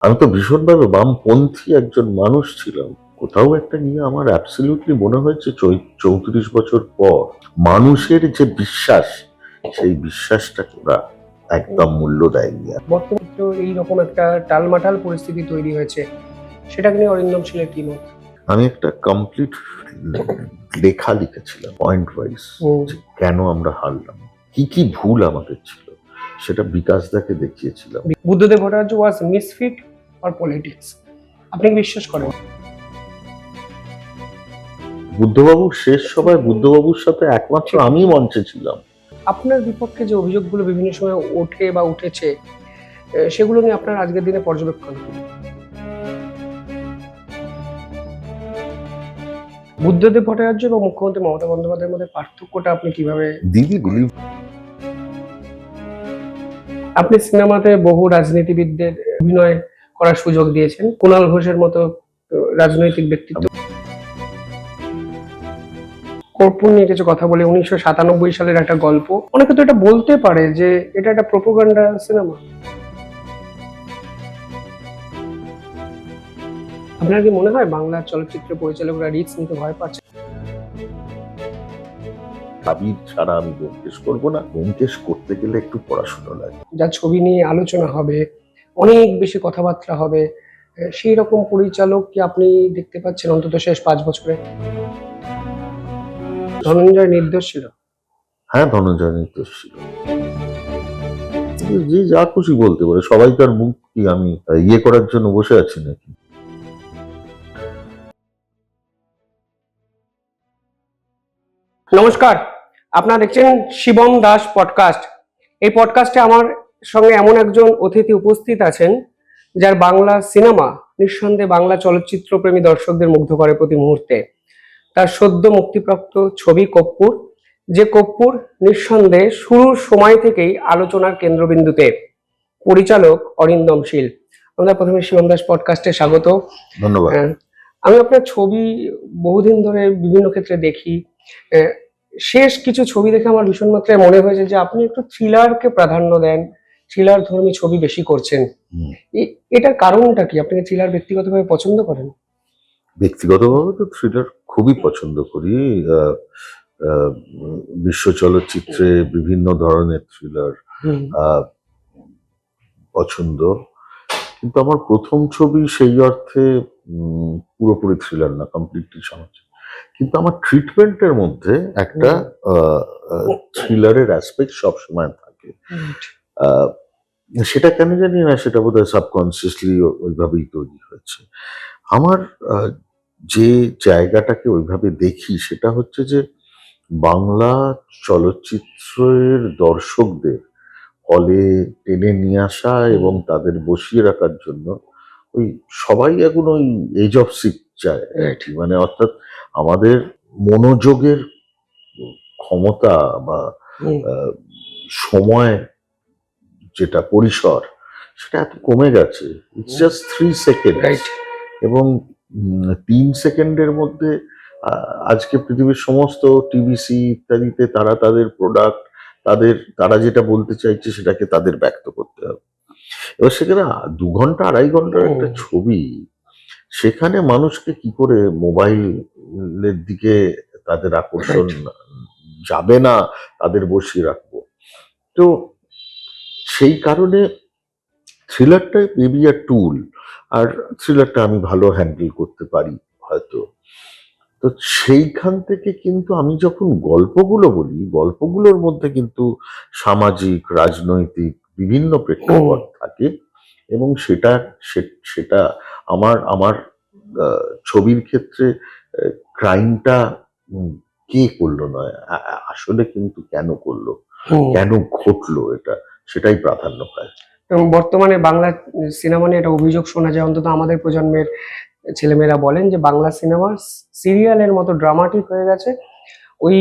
আমি তো ভীষণভাবে বামপন্থী একজন মানুষ ছিলাম। কোথাও একটা নিয়ে আমার অ্যাবসলিউটলি মনে হয়েছে ৩৪ বছর পর মানুষের যে বিশ্বাস, সেই বিশ্বাসটাকে ওরা একদম মূল্য দেয়নি আর। বর্তমানে তো এইরকম একটা টালমাটাল পরিস্থিতি তৈরি হয়েছে, সেটাকে নিয়ে অরিন্দম শীলের কি মত? আমি একটা কমপ্লিট লেখা লিখেছিলাম পয়েন্ট ওয়াইজ, যে কেন আমরা হারলাম, কি কি ভুল আমাদের ছিল, সেটা বিকাশ দাকে দেখিয়েছিলাম। বুদ্ধদেব ভট্টাচার্য ওয়াজ মিসফিট ফর পলিটিক্স, আপনি কি বিশ্বাস করেন? বুদ্ধবাবুর শেষ সভায় বুদ্ধবাবুর সাথে একমাত্র আমি মঞ্চে ছিলাম। আপনার বিপক্ষে যে অভিযোগগুলো বিভিন্ন সময় ওঠে বা উঠেছে, সেগুলো নিয়ে আপনার আজকের দিনে পর্যবেক্ষণ কি? বুদ্ধদেব ভট্টাচার্য এবং মুখ্যমন্ত্রী মমতা বন্দ্যোপাধ্যায়ের মধ্যে পার্থক্যটা আপনি কিভাবে? দিদি বিলিভ আপনি সিনেমাতে বহু রাজনীতিবিদদের অভিনয় করার সুযোগ দিয়েছেন, কুণাল ঘোষের মতো রাজনৈতিক ব্যক্তিত্ব। কর্পূর নিয়ে কিছু কথা বলে 1997 সালের একটা গল্প, অনেকে তো এটা বলতে পারে যে এটা একটা প্রোপাগান্ডা সিনেমা। আপনার কি মনে হয় বাংলা চলচ্চিত্র পরিচালকরা রিস্ক নিতে ভয় পাচ্ছে? আবির ছাড়া আমি ব্যোমকেশ করবো না। ব্যোমকেশ করতে গেলে একটু পড়াশোনা লাগে। যা ছবি নিয়ে আলোচনা হবে, অনেক বেশি কথাবার্তা হবে, সেই রকম পরিচালক কি আপনি দেখতে পাচ্ছেন অন্তত শেষ 5 বছরে? ধনঞ্জয় নির্দোষ ছিল। হ্যাঁ, ধনঞ্জয় নির্দোষ ছিল। যে যা খুশি বলতে পারে, সবাই তার মুখ কি আমি ইয়ে করার জন্য বসে আছি নাকি? নমস্কার, আপনারা দেখছেন শিবম দাস পডকাস্ট। এই পডকাস্টে আমার সঙ্গে এমন একজন অতিথি উপস্থিত আছেন যার বাংলা সিনেমা নিঃসন্দেহে বাংলা চলচ্চিত্র প্রেমী দর্শকদের মুগ্ধ করে প্রতি মুহূর্তে। তার সদ্য মুক্তিপ্রাপ্ত ছবি কর্পূর, যে কর্পূর নিঃসন্দেহে শুরুর সময় থেকেই আলোচনার কেন্দ্রবিন্দুতে। পরিচালক অরিন্দম শীল। আমরা প্রথমে শিবম দাস পডকাস্টে স্বাগত। ধন্যবাদ। আমি আপনার ছবি বহুদিন ধরে বিভিন্ন ক্ষেত্রে দেখি। শেষ কিছু ছবি দেখে আমার ভীষণ মাত্রায় মনে হয়েছে যে আপনি একটু থ্রিলারকে প্রাধান্য দেন, থ্রিলার ধর্মী ছবি বেশি করছেন। এটার কারণটা কি? আপনি থ্রিলার ব্যক্তিগতভাবে পছন্দ করেন? ব্যক্তিগতভাবে তো থ্রিলার খুবই পছন্দ করি। বিশ্ব চলচ্চিত্রে বিভিন্ন ধরনের থ্রিলার পছন্দ, কিন্তু আমার প্রথম ছবি সেই অর্থে পুরোপুরি থ্রিলার না, কমপ্লিটলি সামাজিক। কিন্তু আমার ট্রিটমেন্টের মধ্যে একটা থ্রিলারের অ্যাসপেক্ট সবসময় থাকে। সেটা কেন জানি না, সেটা বোধহয় সাবকনসিয়াসলি ওইভাবেই তৈরি হয়েছে। আমার যে জায়গাটাকে ওইভাবে দেখি সেটা হচ্ছে যে বাংলা চলচ্চিত্রের দর্শকদের হলে টেনে নিয়ে আসা এবং তাদের বসিয়ে রাখার জন্য ওই সবাই এখন ওই এজ অফ সিক চায় আর কি। মানে অর্থাৎ আমাদের মনোযোগের ক্ষমতা বা সময় যেটা পরিসর, সেটা এত কমে গেছে। It's just 3 second, right. এবং 3 সেকেন্ডের মধ্যে আজকে পৃথিবীর সমস্ত টিভিসি ইত্যাদিতে তারা তাদের প্রোডাক্ট, তারা যেটা বলতে চাইছে সেটাকে তাদের ব্যক্ত করতে হবে। এবার সেখানে 2 ঘন্টা 2.5 ঘন্টার একটা ছবি, সেখানে মানুষকে কি করে মোবাইলের দিকে তাদের আকর্ষণ যাবে না, তাদের বসিয়ে রাখবো। তো সেই কারণে থ্রিলারটা মেবি আ টুল, আর থ্রিলারটা আমি ভালো হ্যান্ডেল করতে পারি হয়তো। তো সেইখান থেকে কিন্তু আমি যখন গল্পগুলো বলি, গল্পগুলোর মধ্যে কিন্তু সামাজিক, রাজনৈতিক বিভিন্ন প্রেক্ষাপট থাকে, এবং সেটা আমার ছবির ক্ষেত্রে ক্রাইমটা কে করলো নয়, আসলে কিন্তু কেন করলো, কেন ঘটলো, সেটাই প্রাধান্য পায়। এবং বর্তমানে বাংলা সিনেমা নিয়ে একটা অভিযোগ শোনা যায়, অন্তত আমাদের প্রজন্মের ছেলেমেয়েরা বলেন যে বাংলা সিনেমা সিরিয়ালের মতো ড্রামাটিক হয়ে গেছে। ওই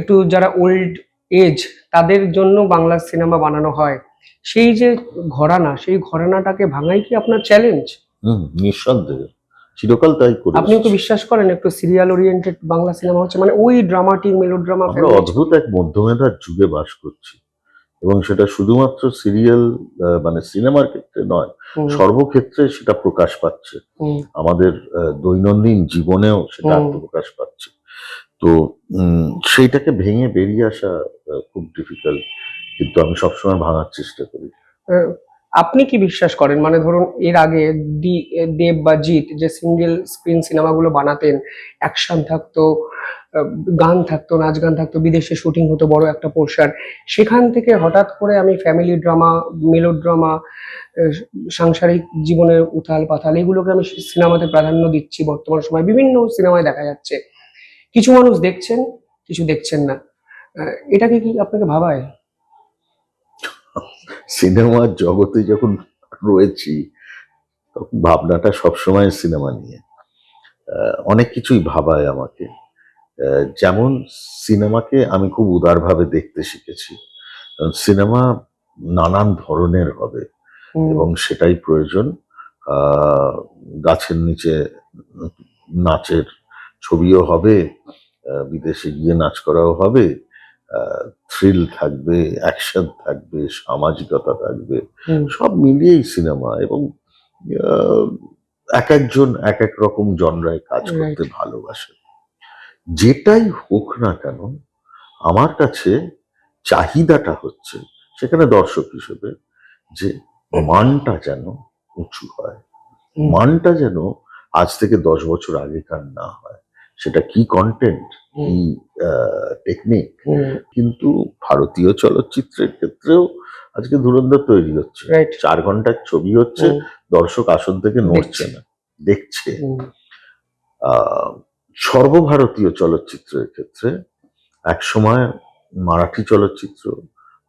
একটু যারা ওল্ড এজ তাদের জন্য বাংলা সিনেমা বানানো হয়, সেই যে ঘরানা, সেই ঘরানাটাকে ভাঙাই কি আপনার চ্যালেঞ্জ? নিঃসন্দেহে চিরকাল তাই করি। আপনি তো বিশ্বাস করেন একটু সিরিয়াল ওরিয়েন্টেড বাংলা সিনেমা হচ্ছে, মানে ওই ড্রামাটিক মেলোড্রামা? আমরা অদ্ভুত এক মধ্যমেধার যুগে বাস করছি, এবং সেটা শুধুমাত্র সিরিয়াল মানে সিনেমার ক্ষেত্রে নয়, সর্বক্ষেত্রে সেটা প্রকাশ পাচ্ছে। আমাদের দৈনন্দিন জীবনেও সেটা আত্মপ্রকাশ পাচ্ছে। তো সেইটাকে ভেঙে বেরিয়ে আসা খুব ডিফিকাল্ট, কিন্তু আমি সবসময় ভাঙার চেষ্টা করি। আপনি কি বিশ্বাস করেন, মানে ধরুন এর আগে দেব বা জিৎ যে সিঙ্গেল স্ক্রিন সিনেমাগুলো বানাতেন, অ্যাকশন থাকতো, গান থাকতো, নাচ গান থাকতো, বিদেশে শুটিং হতো বড় একটা পোর্শন, সেখান থেকে হঠাৎ করে আমি ফ্যামিলি ড্রামা, মেলো ড্রামা, সাংসারিক জীবনের উথাল পাথাল, এগুলোকে আমি সিনেমাতে প্রাধান্য দিচ্ছি বর্তমান সময়, বিভিন্ন সিনেমায় দেখা যাচ্ছে। কিছু মানুষ দেখছেন, কিছু দেখছেন না। এটাকে কি আপনাকে ভাবায়? সিনেমার জগতে যখন রয়েছি তখন ভাবনাটা সবসময় সিনেমা নিয়ে। অনেক কিছুই ভাবায় আমাকে। যেমন সিনেমাকে আমি খুব উদারভাবে দেখতে শিখেছি। সিনেমা নানান ধরনের হবে এবং সেটাই প্রয়োজন। গাছের নিচে নাচের ছবিও হবে, বিদেশে গিয়ে নাচ করাও হবে, থ্রিল থাকবে, অ্যাকশন থাকবে, সামাজিকতা থাকবে, সব মিলিয়েই সিনেমা। এবং এক একজন এক এক রকম জনরায় কাজ করতে ভালোবাসে। যেটাই হোক না কেন, আমার কাছে চাহিদাটা হচ্ছে সেখানে দর্শক হিসেবে যে মানটা যেন উঁচু হয়, মানটা যেন আজ থেকে 10 বছর আগেকার না হয়। সেটা কি কন্টেন্ট, কি টেকনিক। কিন্তু ভারতীয় চলচ্চিত্রের ক্ষেত্রেও আজকে ধুরন্ধর তৈরি হচ্ছে, 4 ঘন্টার ছবি হচ্ছে, দর্শক আসন থেকে নড়ছে না, দেখছে। সর্বভারতীয় চলচ্চিত্রের ক্ষেত্রে একসময় মারাঠি চলচ্চিত্র,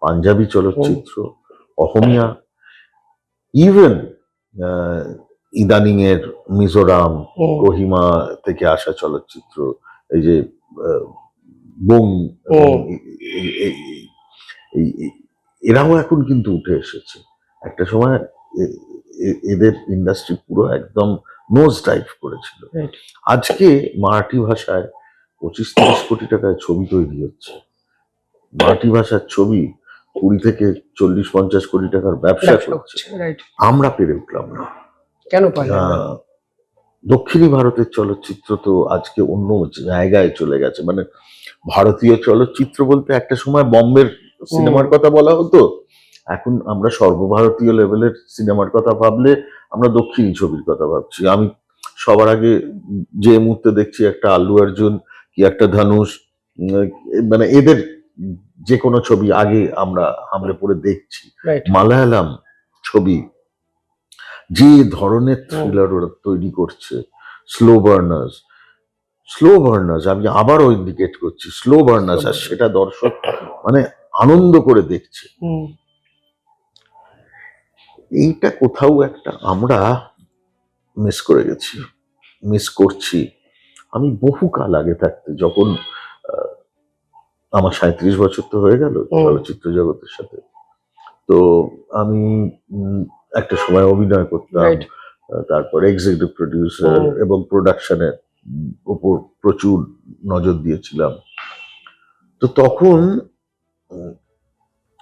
পাঞ্জাবি চলচ্চিত্র, অহমিয়া, ইভেন ইদানিং এর মিজোরাম, কোহিমা থেকে আসা চলচ্চিত্র, এই যে বোম, এরাও এখন কিন্তু উঠে এসেছে। একটা সময় এদের ইন্ডাস্ট্রি পুরো একদম নোজ ডাইভ করেছিল। আজকে মারাঠি ভাষায় 25-30 কোটি টাকায় ছবি তৈরি হচ্ছে। মারাঠি ভাষার ছবি 20 থেকে 40-50 কোটি টাকার ব্যবসা করছে। আমরা পেরে উঠলাম না কেন? দক্ষিণী ভারতের চলচ্চিত্র তো আজকে অন্য জায়গায় চলে গেছে। মানে ভারতীয় চলচ্চিত্র বলতে একটা সময় বম্বের সিনেমার কথা বলা হতো, এখন আমরা সর্বভারতীয় লেভেলের সিনেমার কথা ভাবলে আমরা দক্ষিণী ছবির কথা ভাবছি। আমি সবার আগে যে মুহূর্তে দেখছি একটা আল্লু অর্জুন কি একটা ধনুষ, মানে এদের যে কোনো ছবি আগে আমরা হামলে পড়ে দেখছি। মালায়ালাম ছবি যে ধরনের থ্রিলার ওরা তৈরি করছে, স্লো বার্নার্স, আমি আবারও ইন্ডিকেট করছি স্লো বার্নার্স, আর সেটা দর্শক মানে আনন্দ করে দেখছে। এইটা কোথাও একটা আমরা মিস করছি। আমি বহুকাল আগে থাকতে, যখন আমার 37 বছর তো হয়ে গেল চলচ্চিত্র জগতের সাথে, তো আমি একটা সময় অভিনয় করতাম, তারপর এক্সিকিউটিভ প্রডিউসার এবং প্রোডাকশনের উপর প্রচুর নজর দিয়েছিলাম। তো তখন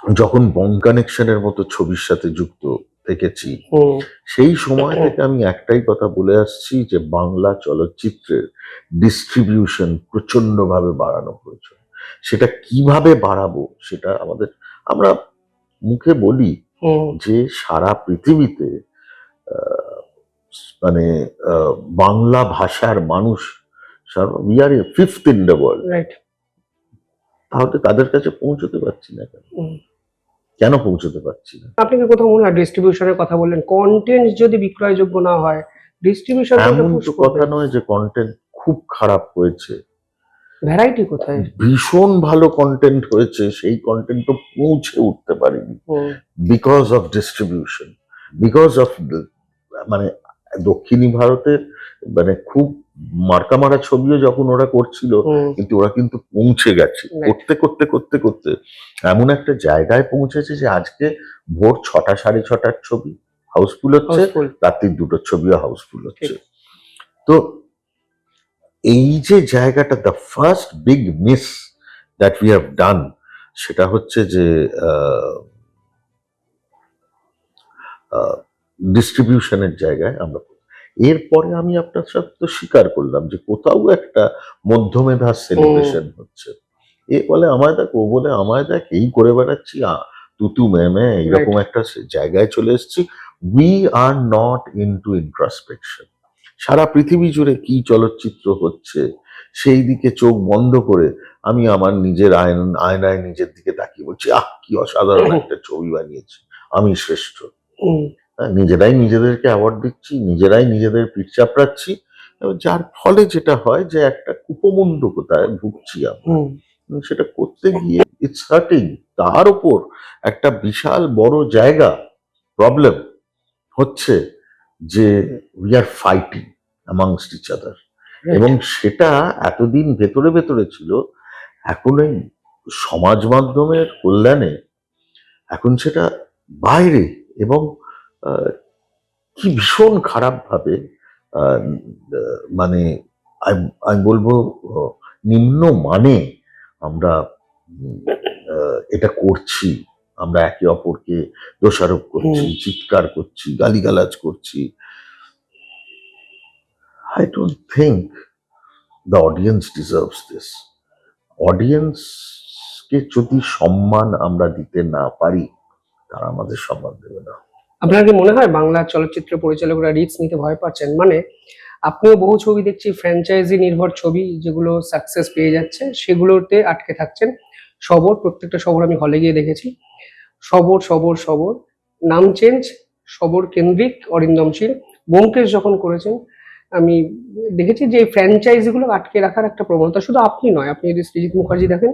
যখন বং কানেকশনের মতো ছবির সাথে যুক্ত থেকেছি, সেই সময় থেকে আমি একটাই কথা বলে আসছি যে বাংলা চলচ্চিত্রের ডিস্ট্রিবিউশন প্রচন্ডভাবে বাড়ানো প্রয়োজন। সেটা কিভাবে বাড়াবো সেটা আমরা মুখে বলি যে সারা পৃথিবীতে মানে বাংলা ভাষার মানুষ, we are fifth in the world, তাহলে তাদের কাছে পৌঁছতে পারছি না কেন পৌঁছতে পারছি না? আপনি কি কোথাও মনে হয় ডিস্ট্রিবিউশনের কথা বললেন, কন্টেন্ট যদি বিক্রয়যোগ্য না হয় ডিস্ট্রিবিউশন এমন তো কথা নয় যে কন্টেন্ট খুব খারাপ হয়েছে। ভ্যারাইটি কোথায়? ভীষণ ভালো কন্টেন্ট হয়েছে, সেই কন্টেন্ট তো পৌঁছে উঠতে পারেনি because of distribution, because of মানে দক্ষিণী ভারতের মানে খুব মার্কা মারা ছবিও যখন ওরা করছিল, কিন্তু ওরা কিন্তু পৌঁছে গেছে করতে করতে করতে করতে এমন একটা জায়গায় পৌঁছেছে যে আজকে ভোর 6টা 6:30টার ছবি হাউসফুল হচ্ছে, রাত্রি 2টোর ছবিও হাউসফুল হচ্ছে। তো এই যে জায়গাটা, the first big miss that we have done, সেটা হচ্ছে যে ডিস্ট্রিবিউশনের জায়গায় আমরা, এরপরে আমি আপনার সাথে তো স্বীকার করলাম যে কোথাও একটা মধ্যমেধার সেলিব্রেশন হচ্ছে। এ বলে আমায় দেখ, ও বলে আমায় দেখ, এই করে বেড়াচ্ছি, তুতু ম্যামে এইরকম একটা জায়গায় চলে এসেছি। We are not into introspection. সারা পৃথিবী জুড়ে কি চলচ্চিত্র হচ্ছে সেই দিকে চোখ বন্ধ করে আমি আমার নিজের আয়নায় নিজের দিকে তাকিয়ে বলছি, কি অসাধারণ একটা ছবি বানিয়েছি, আমি শ্রেষ্ঠ। নিজেরাই নিজেদেরকে অ্যাওয়ার্ড দিচ্ছি, নিজেরাই নিজেদের পিঠ চাপড়াচ্ছি, যার ফলে যেটা হয় যে একটা কুপমণ্ডকতায় ভুগছি আমরা। সেটা করতে গিয়ে ইটস হার্টিং। তার উপর একটা বিশাল বড় জায়গা প্রবলেম হচ্ছে যে we are fighting amongst each other, এবং সেটা এতদিন ভেতরে ভেতরে ছিল। এখন এই সমাজ মাধ্যমের কল্যাণে এখন সেটা বাইরে, এবং কি ভীষণ খারাপ ভাবে মানে আমি বলবো নিম্ন মানে আমরা এটা করছি। আমরা একে অপরকে দোষারোপ করছি, চিৎকার করছি, গালিগালাজ করছি। I don't think the audience deserves this. অডিয়েন্সকে যদি সম্মান আমরা দিতে না পারি, তারা আমাদের সম্মান দেবে না। আপনার কি মনে হয় বাংলা চলচ্চিত্র পরিচালকরা রিস্ক নিতে ভয় পাচ্ছেন? মানে আপনিও বহু ছবি দেখছি, ফ্র্যাঞ্চাইজি নির্ভর ছবি যেগুলো সাকসেস পেয়ে যাচ্ছে সেগুলোতে আটকে থাকছেন। সবর, প্রত্যেকটা সবর আমি হলে গিয়ে দেখেছি। সবর সবর সবর, নাম চেঞ্জ, সবর কেন্দ্রিক অরিন্দম শীল। ব্যোমকেশ যখন করেছেন আমি দেখেছি যে ফ্র্যাঞ্চাইজিগুলো আটকে রাখার একটা প্রবণতা। শুধু আপনি নয়, আপনি যদি সৃজিত মুখার্জি দেখেন,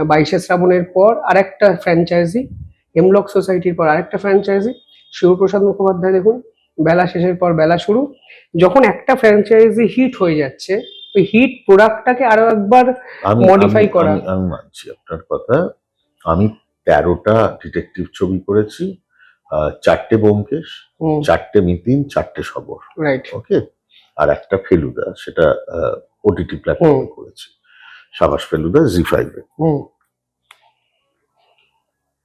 22শে শ্রাবণের পর আরেকটা ফ্র্যাঞ্চাইজি, হেমলক সোসাইটির পর আরেকটা ফ্র্যাঞ্চাইজি, শিবপ্রসাদ মুখোপাধ্যায় দেখুন, বেলা শেষের পর বেলা শুরু। যখন একটা ফ্র্যাঞ্চাইজি হিট হয়ে যাচ্ছে, ওই হিট প্রোডাক্টটাকে আরো একবার মডিফাই করা। আমি মানছি আপনার কথা। আমি 13টা ডিটেকটিভ ছবি করেছি, 4টে ব্যোমকেশ, 4টে মিতিন, 4টে সবর, রাইট, ওকে, আর একটা ফেলুদা, সেটা ওটিটি প্ল্যাটফর্মে করেছি, সাবাস ফেলুদা, জি5 এ।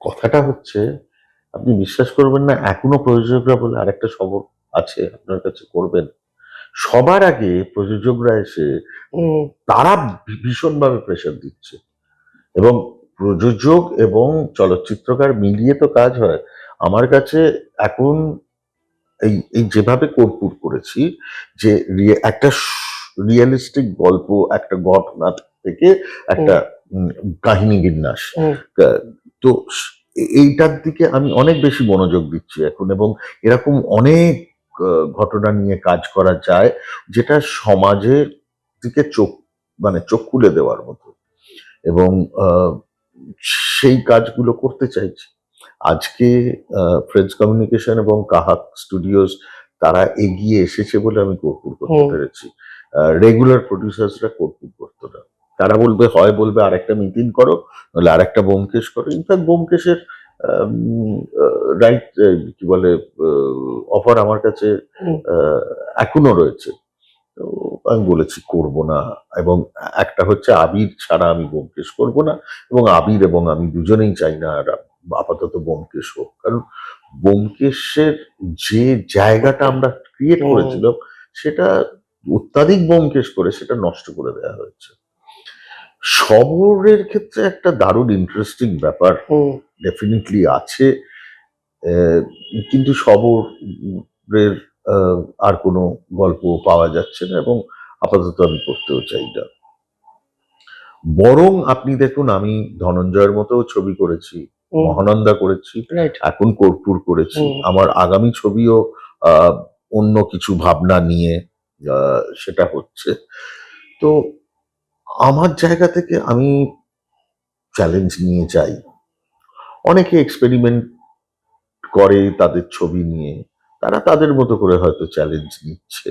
কথাটা হচ্ছে, আপনি বিশ্বাস করবেন না, এখনো প্রযোজকরা বলে আরেকটা সবর আছে আপনার কাছে, করবেন। সবার আগে প্রযোজকরা এসে তারা ভীষণভাবে প্রেশার দিচ্ছে, এবং প্রযোজক এবং চলচ্চিত্রকার মিলিয়ে তো কাজ হয়। আমার কাছে এখন এই এই যেভাবে কর্পূর করেছি, যে একটা রিয়েলিস্টিক গল্প, একটা ঘটনা থেকে একটা কাহিনী বিন্যাস, তো এইটার দিকে আমি অনেক বেশি মনোযোগ দিচ্ছি এখন, এবং এরকম অনেক ঘটনা নিয়ে কাজ করা যায় যেটা সমাজের দিকে চোখ খুলে দেওয়ার মতো, এবং সেই কাজগুলো করতে চাইছি। আজকে ফ্রেন্ডস কমিউনিকেশন এবং কাহাক স্টুডিওস তারা এগিয়ে এসেছে বলে আমি কর্পূর করতে পেরেছি। রেগুলার প্রডিউসার্সরা কর্পূর করতো না, তারা বলবে আরেকটা মিটিং করো, নাহলে আরেকটা ব্যোমকেশ করো। ইনফ্যাক্ট ব্যোমকেশের রাইট কি বলে অফার আমার কাছে এখনো রয়েছে। তো আমি বলেছি করব না, এবং একটা হচ্ছে আবির ছাড়া আমি ব্যোমকেশ করব না, এবং আবির এবং আমি দুজনেই চাই না আর আপাতত ব্যোমকেশ হোক, কারণ ব্যোমকেশের যে জায়গাটা আমরা ক্রিয়েট করেছিলাম সেটা অত্যাধিক ব্যোমকেশ করে সেটা নষ্ট করে দেওয়া হয়েছে। সবরের ক্ষেত্রে একটা দারুণ ইন্টারেস্টিং ব্যাপার ডেফিনেটলি আছে, কিন্তু সবরের আর কোনো গল্প পাওয়া যাচ্ছে না, এবং আপাতত আমি করতেও চাই না। বরং আপনি দেখুন, আমি ধনঞ্জয়ের মতো ছবি করেছি, মহানন্দা করেছি, এখন কর্পূর করেছি। আমার আগামী ছবিও অন্য কিছু ভাবনা নিয়ে সেটা হচ্ছে। তো আমার জায়গা থেকে আমি চ্যালেঞ্জ নিয়ে যাই। অনেকে এক্সপেরিমেন্ট করে তাদের ছবি নিয়ে, তারা তাদের মতো করে হয়তো চ্যালেঞ্জ নিচ্ছে।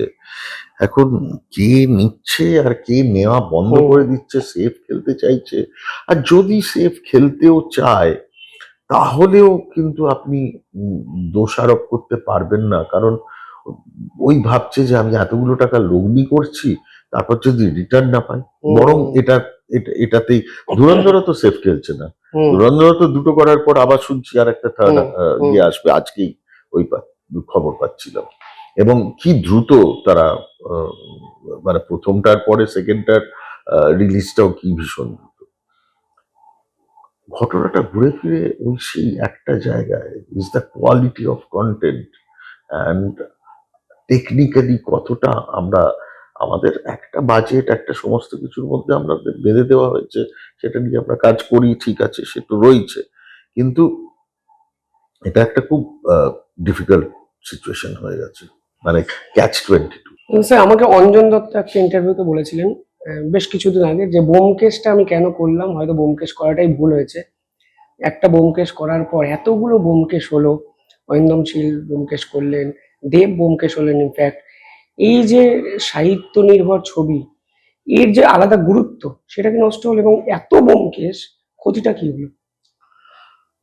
এখন কে নিচ্ছে আর কে নেওয়া বন্ধ করে দিচ্ছে, সেফ খেলতে চাইছে, আর যদি সেফ খেলতেও চায় তাহলেও কিন্তু আপনি দোষারোপ করতে পারবেন না, কারণ ওই ভাবছে যে আমি এতগুলো টাকা লগ্নি করছি, তারপর যদি রিটার্ন না পাই, বরং এটা এটাতেই ধুরন্ধরও তো সেফ খেলছে না। হুম, ধুরন্ধর তো দুটো করার পর আবার শুনছি আর একটা থার্ড হুম। ইয়ে আসবে আজকেই, ওই খবর পাচ্ছিলাম। এবং কি দ্রুত তারা আহ, মানে প্রথমটার পরে সেকেন্ডটার রিলিজটাও কি ভীষণ দ্রুত। ঘটনাটা ঘুরে ফিরে ওই সেই একটা জায়গায়, is the quality of content and technically কতটা আমরা আমাদের একটা বাজেট, একটা সমস্ত কিছুর মধ্যে আমরা বেঁধে দেওয়া হয়েছে, সেটা নিয়ে আমরা কাজ করি, ঠিক আছে, সে তো রয়েছে, কিন্তু এটা একটা খুব ডিফিকাল্ট সিচুয়েশন হয়ে গেছে, মানে ক্যাচ 22। স্যার আমাকে অঞ্জন দত্ত একটা ইন্টারভিউতে বলেছিলেন বেশ কিছুদিন আগে, যে ব্যোমকেশটা আমি কেন করলাম, হয়তো ব্যোমকেশ করাটাই ভুল হয়েছে। একটা ব্যোমকেশ করার পর এতগুলো ব্যোমকেশ হলো, অরিন্দম শীল ব্যোমকেশ করলেন, দেব ব্যোমকেশ হলেন, ইনফ্যাক্ট এই যে সাহিত্য নির্ভর ছবি, এর যে আলাদা গুরুত্ব সেটা কি নষ্ট হলো, এবং এত ব্যোমকেশ ক্ষতিটা কি হলো?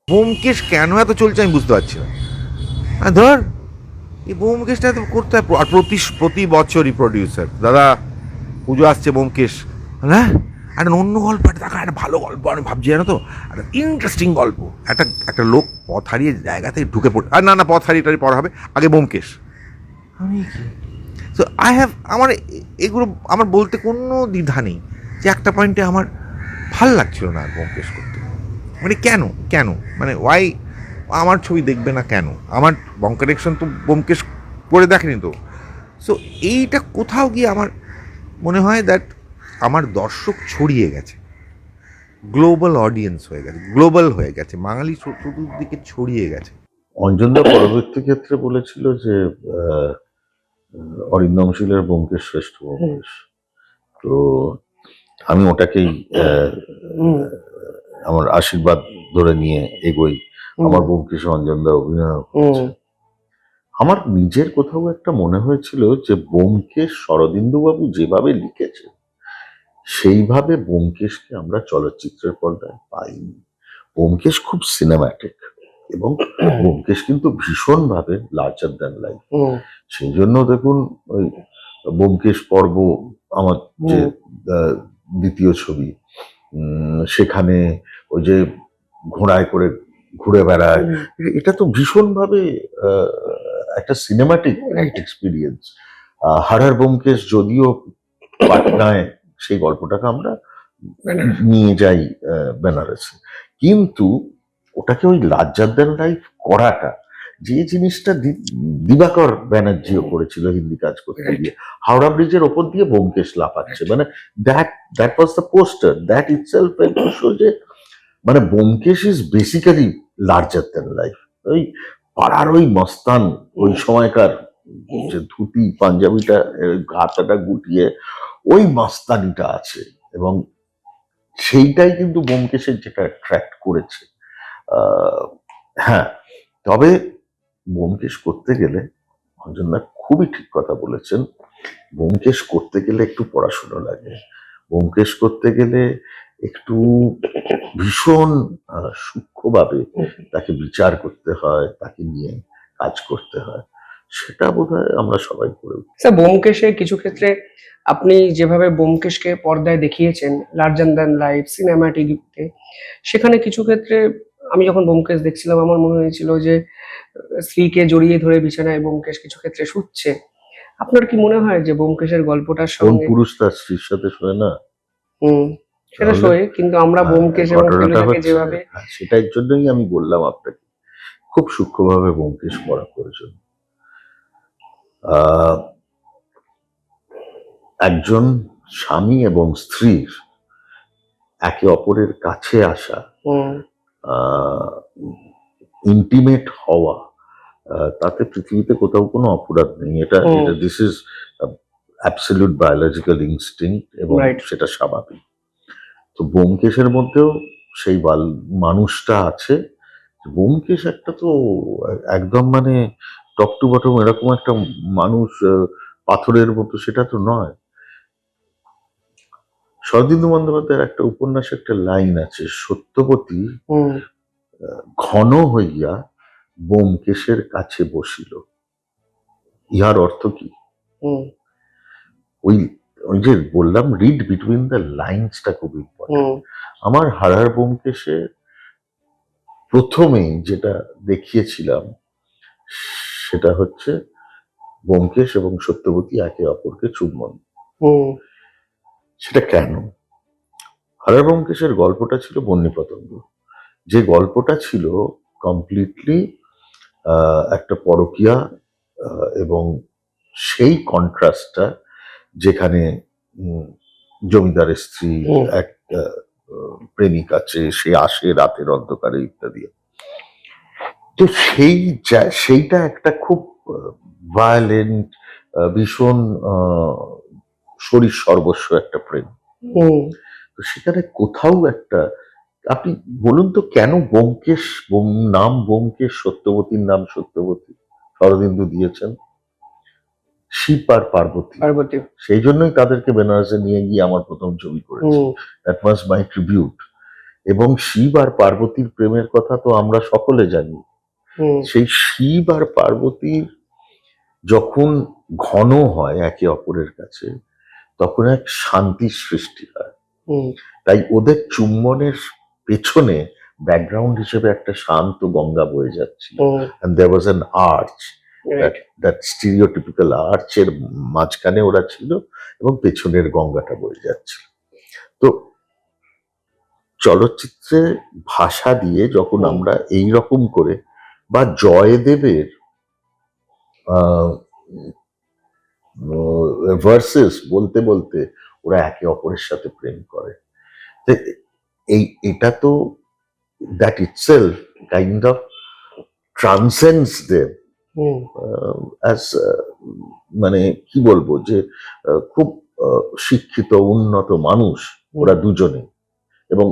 ব্যোমকেশ কেন এত চলছে আমি বুঝতে পারছি না। ধর এই ব্যোমকেশটা এত করতে হয়, আর প্রতি বছরই প্রডিউসার দাদা পুজো আসছে ব্যোমকেশ, হ্যাঁ একটা অন্য গল্প, একটা দেখা একটা ভালো গল্প আমি ভাবছি জানো তো, একটা ইন্টারেস্টিং গল্প, একটা একটা লোক পথ হারিয়ে জায়গা থেকে ঢুকে পড়ে, আর না পথ হারিয়ে পড়া হবে, আগে ব্যোমকেশ। আমি কি সো আই হ্যাভ আমার এগুলো আমার বলতে কোনো দ্বিধা নেই যে একটা পয়েন্টে আমার ভাল লাগছিল না আর ব্যোমকেশ করতে। মানে কেন কেন মানে ওয়াই আমার ছবি দেখবে না কেন? আমার বঙ্কারেকশন তো ব্যোমকেশ করে দেখেনি তো। সো এইটা কোথাও গিয়ে আমার মনে হয় দ্যাট আমার দর্শক ছড়িয়ে গেছে, গ্লোবাল অডিয়েন্স হয়ে গেছে, গ্লোবাল হয়ে গেছে, বাঙালি চতুর্দিকে ছড়িয়ে গেছে। অঞ্জনদা পরবর্তী ক্ষেত্রে বলেছিল যে আহ, অরিন্দম শীলের ব্যোমকেশ শ্রেষ্ঠ ব্যোমকেশ। তো আমি ওটাকেই হুম, আমার আশীর্বাদ ধরে নিয়ে এগোই। হুম, আমার ব্যোমকেশে অঞ্জনদা অভিনয় হুম, করেছে। আমার নিজের কোথাও একটা মনে হয়েছিল যে ব্যোমকেশ শরদিন্দুবাবু যেভাবে লিখেছে সেইভাবে ব্যোমকেশকে আমরা চলচ্চিত্রের পর্দায় পাইনি। ব্যোমকেশ খুব সিনেম্যাটিক, এবং ব্যোমকেশ কিন্তু ভীষণভাবে লার্জার দ্যান লাইফ। হুম, সেই জন্য দেখুন ওই ব্যোমকেশ পর্ব, আমার যে হুম, আহ, দ্বিতীয় ছবি, সেখানে ওই যে ঘোড়ায় করে ঘুরে বেড়ায়, হুম, এটা তো ভীষণভাবে আহ, একটা সিনেমাটিক রাইট। এক্সপিরিয়েন্স। হারার ব্যোমকেশ যদিও পাটনায় সেই গল্পটাকে আমরা নিয়ে যাই বেনারসে, কিন্তু ওটাকে ওই লার্জার দ্যান লাইফ করাটা, যে জিনিসটা দিবাকর ব্যানার্জিও করেছিল হিন্দি কাজ করতে গিয়ে, হাওড়া ব্রিজের ওপর দিয়ে ব্যোমকেশ লাফাচ্ছে, মানে that that was the poster, that itself যে মানে Byomkesh is basically larger than life. ওই পাড়ার ওই মস্তান, ওই সময়কার যে ধুতি পাঞ্জাবিটা হাতাটা গুটিয়ে ওই মাস্তানিটা আছে, এবং সেইটাই কিন্তু ব্যোমকেশের যেটা অ্যাট্রাক্ট করেছে। হ্যাঁ, তবে ব্যোমকেশ করতে গেলে অঞ্জনদা খুবই ঠিক কথা বলেছেন, ব্যোমকেশ করতে গেলে একটু পড়াশোনা লাগে, ব্যোমকেশ করতে গেলে একটু ভীষণ সূক্ষ্মভাবে তাকে বিচার করতে হয়, তাকে নিয়ে কাজ করতে হয়, সেটা বোধহয় আমরা সবাই করে উঠি। স্যার ব্যোমকেশে কিছু ক্ষেত্রে আপনি যেভাবে ব্যোমকেশকে পর্দায় দেখিয়েছেন লার্জার দ্যান লাইফ সিনেমাটিকতে, সেখানে কিছু ক্ষেত্রে আমি যখন ব্যোমকেশ দেখছিলাম আমার মনে হয়েছিল যে স্ত্রীকে জড়িয়ে ধরে বিছানায় ব্যোমকেশ কিছু ক্ষেত্রে শুচ্ছে। আপনার কি মনে হয় যে ব্যোমকেশের গল্পটার কোন সঙ্গে পুরুষ তার স্ত্রীর সাথে শোয় না? হুম সেটা তাহলে সয়ে, কিন্তু আমরা ব্যোমকেশ এবং ঘটনাটা ফেলুদাকে হচ্ছে, যেভাবে সেটার জন্যই আমি বললাম আপনাকে খুব সূক্ষ্মভাবে ব্যোমকেশ করা প্রয়োজন। আহ, একজন স্বামী এবং স্ত্রীর একে অপরের কাছে আসা, হুম ইন্টিমেট হওয়া, তাতে পৃথিবীতে কোথাও কোনো অপরাধ নেই। এটা হুম এটা this is absolute biological instinct, এবং রাইট। সেটা স্বাভাবিক। তো ব্যোমকেশের মধ্যেও সেই মানুষটা আছে। ব্যোমকেশ একটা তো একদম মানে টপ টু বটম এরকম একটা মানুষ, পাথরের মতো সেটা তো নয়। শরদিন্দু বন্দ্যোপাধ্যায়ের একটা উপন্যাসে একটা লাইন আছে, সত্যবতী হুম ঘন হইয়া ব্যোমকেশের কাছে বসিল। ইহার অর্থ কি? হুম ওই ওই যে বললাম রিড বিটুইন দ্য লাইন্সটা খুব ইম্পর্টেন্ট। হুম আমার হারার ব্যোমকেশে প্রথমেই যেটা দেখিয়েছিলাম সেটা হচ্ছে ব্যোমকেশ এবং সত্যবতী একে অপরকে চুম্বন। হুম সেটা কেন? হারার ব্যোমকেশের গল্পটা ছিল বন্যী পতঙ্গ, যে গল্পটা ছিল কমপ্লিটলি একটা পরকীয়া, এবং সেই কন্ট্রাস্টটা যেখানে জমিদারের স্ত্রী, হুম এক প্রেমিক আছে, সে আসে রাতের অন্ধকারে ইত্যাদি। তো সেইটা একটা খুব ভায়োলেন্ট, ভীষণ শরীর সর্বস্ব একটা প্রেম। হুম তো সেখানে কোথাও একটা, আপনি বলুন তো কেন ব্যোমকেশ নাম ব্যোমকেশ, সত্যবতীর নাম সত্যবতী শরদিন্দু দিয়েছেন? শিব আর পার্বতী, পার্বতী। সেই জন্যই তাদেরকে বেনারসে নিয়ে গিয়ে আমার প্রথম ছবি করেছি। Hmm that was my tribute. এবং শিব আর পার্বতীর প্রেমের কথা তো আমরা সকলে জানি। হুম সেই শিব আর পার্বতীর যখন ঘন হয় একে অপরের কাছে, তখন এক শান্তির সৃষ্টি হয়। হুম তাই ওদের চুম্বনের পেছনে ব্যাকগ্রাউন্ড হিসেবে একটা শান্ত গঙ্গা বয়ে যাচ্ছিল। হুম and there was an arch, right. that stereotypical arch এর মাঝখানে ওরা ছিল এবং পেছনের গঙ্গাটা বয়ে যাচ্ছিল। তো চলচ্চিত্রে ভাষা দিয়ে যখন হুম। আমরা এই রকম করে, বা জয়দেবের ভার্সেস বলতে বলতে ওরা একে অপরের সাথে প্রেম করে, তো এটা তো that itself kind of transcends them hmm as, মানে কি বলবো, যে খুব শিক্ষিত উন্নত মানুষ ওরা দুজনে, এবং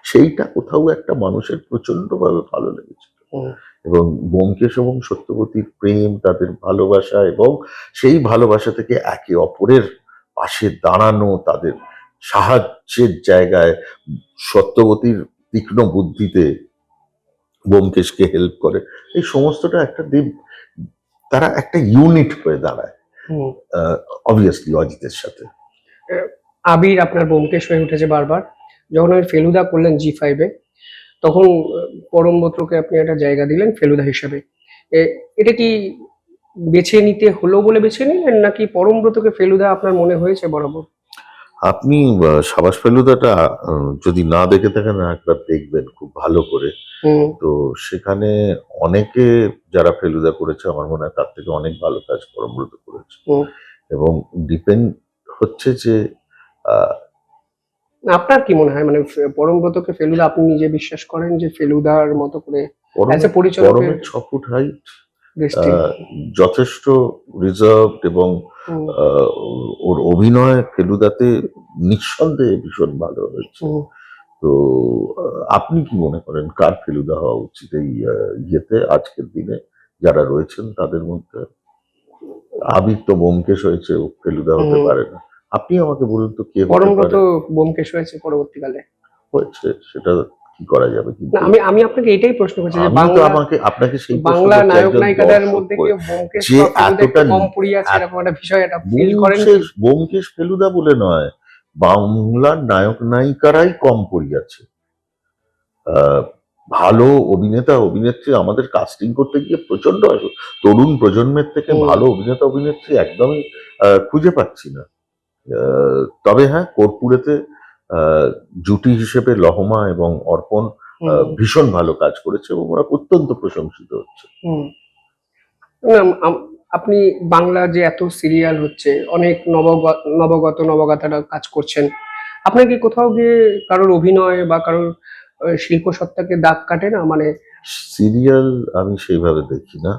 সেইটা কোথাও একটা মানুষের প্রচন্ডভাবে ভালো লেগেছিল। হুম এবং ব্যোমকেশ এবং সত্যবতীর প্রেম, তাদের ভালোবাসা, এবং সেই ভালোবাসা থেকে একে অপরের পাশে দাঁড়ানো, তাদের সাহায্যের জায়গায় সত্যবতীর তীক্ষ্ণ বুদ্ধিতে ব্যোমকেশকে হেল্প করে, এই সমস্তটা একটা তারা একটা ইউনিট হয়ে দাঁড়ায় হুম। অবভিয়াসলি অজিতের সাথে। আবির আপনার ব্যোমকেশ হয়ে উঠেছে বারবার। যখন আমি ফেলুদা করলেন জি5-এ, তখন পরমব্রতকে আপনি একটা জায়গা দিলেন ফেলুদা হিসেবে। এটা কি বেছে নিতে হলো বলে বেছে নিলেন, নাকি পরমব্রতকে ফেলুদা আপনার মনে হয়েছে বরাবর? আপনি সাবাস ফেলুদাটা যদি না দেখে থাকেন একবার দেখবেন খুব ভালো করে। হুম তো সেখানে অনেকে যারা ফেলুদা করেছে আমার মনে হয় তার থেকে অনেক ভালো কাজ পরমব্রত করেছে। হুম। এবং ডিপেন্ড হচ্ছে যে আহ, আপনার কি মনে হয়, মানে পরমব্রতকে ফেলুদা আপনি নিজে বিশ্বাস করেন যে ফেলুদার মতো করে অ্যাজ এ পরিচালকের পরমের 6 ফুট হাইট, দৃষ্টি? যথেষ্ট রিজার্ভড, এবং হুম আহ, ওর অভিনয় ফেলুদাতে নিঃসন্দেহে ভীষণ ভালো হয়েছে। হুম। তো আপনি কি মনে করেন কার ফেলুদা হওয়া উচিত এই ইয়েতে আজকের দিনে যারা রয়েছেন তাদের মধ্যে? আবির তো ব্যোমকেশ হয়েছে, ও ফেলুদা হতে হুম। পারে না। আপনি আমাকে বলুন তো কে হতে পরমব্রত পারে? ব্যোমকেশ হয়েছে পরবর্তীকালে। হয়েছে, সেটা কি করা যাবে, না, কিন্তু আমি আমি আপনাকে এটাই প্রশ্ন করছি যে আমি তো বাংলা আপনাকে সেই প্রশ্ন বাংলা করছি নায়ক একজন নায়িকাদের দর্শক মধ্যে হয়ে, কেউ ব্যোমকেশ যে বা ফেলুদা একটু এতটা কম পড়িয়ে আছে, এরকম একটা বিষয় এটা ফিল করেন কি? ব্যোমকেশ ফেলুদা বলে নয়, বাংলার নায়ক নায়িকারাই কম পড়িয়াছে। আহ, ভালো অভিনেতা অভিনেত্রী আমাদের কাস্টিং করতে গিয়ে প্রচন্ড তরুণ প্রজন্মের থেকে হুম ভালো অভিনেতা অভিনেত্রী একদমই খুঁজে পাচ্ছি না। তবে হ্যাঁ, কর্পূরেতে জুটি হিসেবে লহমা এবং অর্পণ হুম ভীষণ ভালো কাজ করেছে এবং ওরা অত্যন্ত প্রশংসিত হচ্ছে। হুম। না, আপনি বাংলা যে এত সিরিয়াল হচ্ছে, অনেক নবগত নবগাতারা কাজ করছেন, আপনার কি কোথাও গিয়ে কারোর অভিনয় বা কারোর শিল্প সত্তাকে দাগ কাটে না, মানে? সিরিয়াল আমি সেইভাবে দেখি না,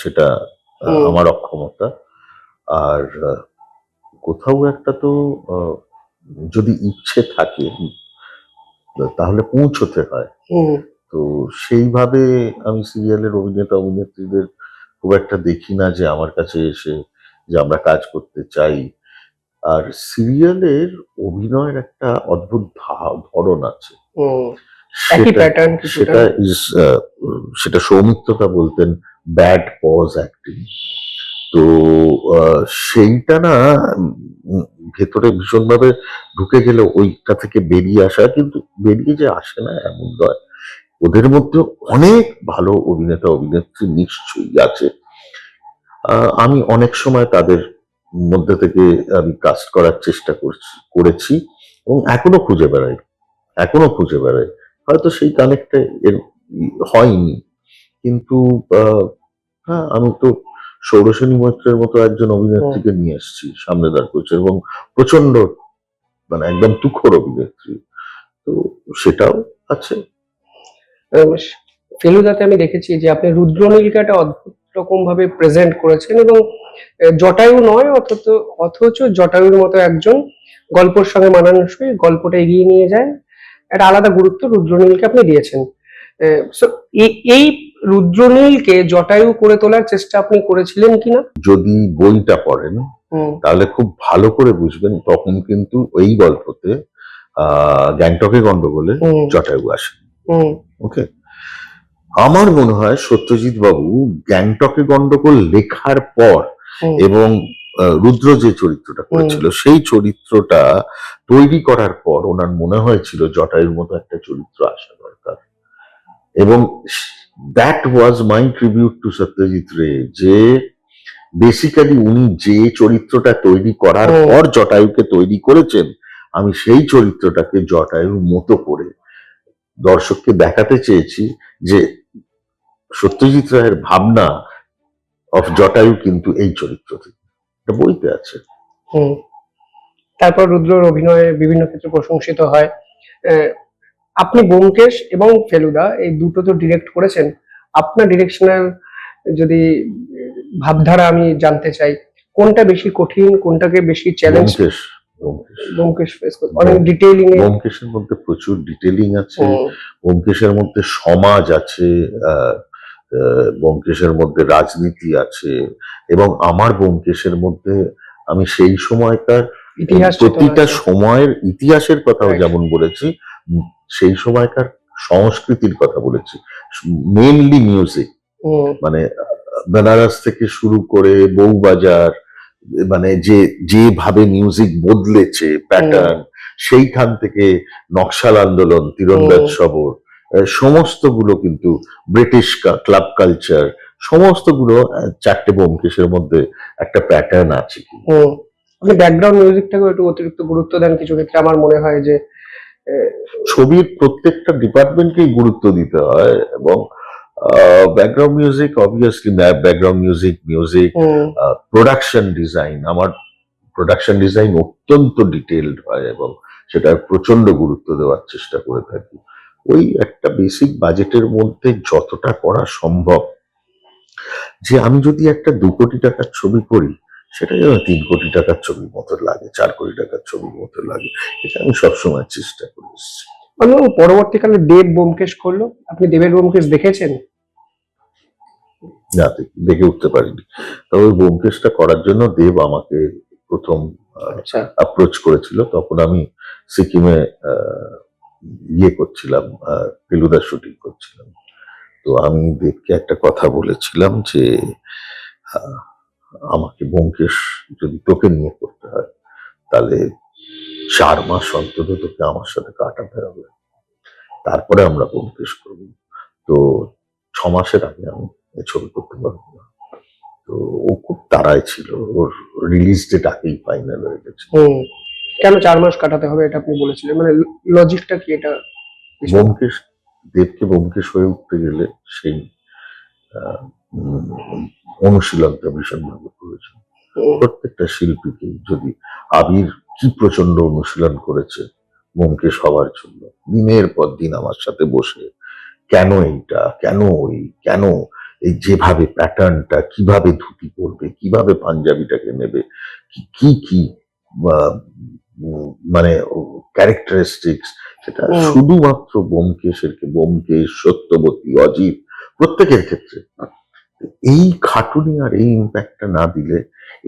সেটা হুম আমার অক্ষমতা। আর কোথাও একটা তো আহ, যদি ইচ্ছে থাকে তাহলে পৌঁছতে হয়। হুম তো সেইভাবে আমি সিরিয়ালের অভিনেতা অভিনেত্রীদের খুব একটা দেখি না যে আমার কাছে এসে যে আমরা কাজ করতে চাই। আর সিরিয়ালের অভিনয়ের একটা অদ্ভুত ধরন আছে, হুম। একই সেটা প্যাটার্ন কিছুটা। সেটা ইস সেটা সৌমিত্রতা বলতেন ব্যাড পজ অ্যাক্টিং। তো সেইটা না ভেতরে ভীষণভাবে ঢুকে গেলে ওইটা থেকে বেরিয়ে আসা, কিন্তু বেরিয়ে যে আসে না এমন নয়। ওদের মধ্যে অনেক ভালো অভিনেতা অভিনেত্রী নিশ্চয়ই আছে। আমি অনেক সময় তাদের মধ্যে থেকে আমি কাস্ট করার চেষ্টা করেছি এবং এখনো খুঁজে বেড়াই। হয়তো সেই কানেক্টটা এর হয়নি, কিন্তু হ্যাঁ, আমি তো সৌরসেনী মৈত্রের মতো একজন অভিনেত্রীকে নিয়ে এসেছি সামনে দাঁড় করছে, এবং প্রচন্ড মানে একদম তুখোর অভিনেত্রী, তো সেটাও আছে। আহ, ফেলুদাতে আমি দেখেছি যে আপনি রুদ্রনীলকাটা অদ্ভুত রকম ভাবে প্রেজেন্ট করেছেন, এবং জটায়ু নয় অথচ জটায়ুর মতো একজন গল্পের সঙ্গে মানানসই গল্পটা এগিয়ে নিয়ে যায়, একটা আলাদা গুরুত্ব রুদ্রনীলকে আপনি দিয়েছেন। So, এই রুদ্রনীলকে জটায়ু করে তোলার চেষ্টা আপনি করেছিলেন কিনা? যদি বইটা পড়েন তাহলে খুব ভালো করে বুঝবেন, তখন কিন্তু এই গল্পতে গ্যাংটকে গন্ডগোলে জটায়ু আসে। ওকে, আমার মনে হয় সত্যজিৎ বাবু গ্যাংটকে গন্ডগোল লেখার পর এবং রুদ্র যে চরিত্রটা করেছিল সেই চরিত্রটা তৈরি করার পর ওনার মনে হয়েছিল জটায়ুর মতো একটা চরিত্র আসা দরকার, এবং that was my tribute to Satyajit রে, যে বেসিক্যালি উনি যে চরিত্রটা তৈরি করার পর জটায়ুকে তৈরি করেছেন, আমি সেই চরিত্রটাকে জটায়ুর মতো করে দর্শককে দেখাতে চেয়েছি যে সত্যজিৎ রায়ের ভাবনা অফ জটায়ু কিন্তু এই চরিত্র থেকে, এটা বইতে আছে। তারপর রুদ্রর অভিনয়ে বিভিন্ন ক্ষেত্রে প্রশংসিত হয়। আপনি ব্যোমকেশ এবং ফেলুদা এই দুটো তো ডিরেক্ট করেছেন, আপনার ডিরেকশনাল যদি ভাবধারা আমি জানতে চাই, কোনটা বেশি কঠিন, কোনটাকে বেশি চ্যালেঞ্জ? ব্যোমকেশ ফেস করতে অনেক ডিটেইলিং। ব্যোমকেশের মধ্যে প্রচুর ডিটেইলিং আছে, ব্যোমকেশের মধ্যে সমাজ আছে, ব্যোমকেশের মধ্যে রাজনীতি আছে, এবং আমার ব্যোমকেশের মধ্যে আমি সেই সময়কার প্রতিটা সময়ের ইতিহাসের কথাও যেমন বলেছি, সেই সময়কার সংস্কৃতির কথা বলেছি, মেইনলি মিউজিক, মানে বেনারস থেকে শুরু করে বউবাজার, মানে যেভাবে মিউজিক বদলেছে প্যাটার্ন, সেইখান থেকে নকশাল আন্দোলন, তীরন্দাজ সবর, সমস্তগুলো কিন্তু ব্রিটিশ ক্লাব কালচার, সমস্তগুলো চারটে ব্যোমকেশের মধ্যে একটা প্যাটার্ন আছে। আপনি ব্যাকগ্রাউন্ড মিউজিকটাকে একটু অতিরিক্ত গুরুত্ব দেন কিছু ক্ষেত্রে, আমার মনে হয় যে ছবির প্রত্যেকটা ডিপার্টমেন্টকেই গুরুত্ব দিতে হয়, এবং background music obviously background music production design, আমার প্রোডাকশন ডিজাইন অত্যন্ত ডিটেইলড হয় এবং সেটা প্রচন্ড গুরুত্ব দেওয়ার চেষ্টা করে থাকি। ওই একটা বেসিক বাজেটের মধ্যে যতটা করা সম্ভব, যে আমি যদি একটা 2 কোটি টাকার ছবি করি সেটা যেন 3 কোটি টাকার ছবির মতো লাগে, 4 কোটি টাকার ছবির মতো লাগে, এটা আমি সবসময় চেষ্টা করে এসেছি। পরবর্তীকালে দেব ব্যোমকেশ করলো, আপনি দেবের ব্যোমকেশ দেখেছেন? না, দেখে উঠতে পারিনি, তবে ব্যোমকেশটা করার জন্য দেব আমাকে প্রথম অ্যাপ্রোচ করেছিল, তখন আমি সিকিমে করছিলাম, ফেলুদা শুটিং করছিলাম। তো আমি দেবকে একটা কথা বলেছিলাম যে আমাকে ব্যোমকেশ যদি তোকে নিয়ে করতে হয় তাহলে 4 মাস অন্তত তোকে আমার সাথে কাটাতে হবে, তারপরে আমরা ব্যোমকেশ করবো। তো 6 মাসের আগে আমি ছবি করতে পারবো না। তো ও খুব তাড়ায় ছিল, ওর রিলিজ ডেট আগেই ফাইনাল হয়ে গেছে। কেন 4 মাস কাটাতে হবে এটা আপনি বলেছিলেন, মানে লজিকটা কি এটা? ব্যোমকেশ, দেবকে ব্যোমকেশ হয়ে উঠতে গেলে সেই অনুশীলনটা ভীষণভাবে প্রয়োজন। প্রত্যেকটা শিল্পীকে, যদি আবির কি প্রচন্ড অনুশীলন করেছে ব্যোমকেশ হওয়ার জন্য, দিনের পর দিন আমার সাথে বসে কেন এইটা, কেন ওই, কেন এই যেভাবে প্যাটার্নটা, কিভাবে ধুতি পরবে, কিভাবে পাঞ্জাবিটাকে নেবে, কি কি মানে ক্যারেক্টারিস্টিক্স, সেটা শুধুমাত্র ব্যোমকেশ, সত্যবতী, অজিত, প্রত্যেকের ক্ষেত্রে এই খাটুনি আর এই ইম্প্যাক্টটা না দিলে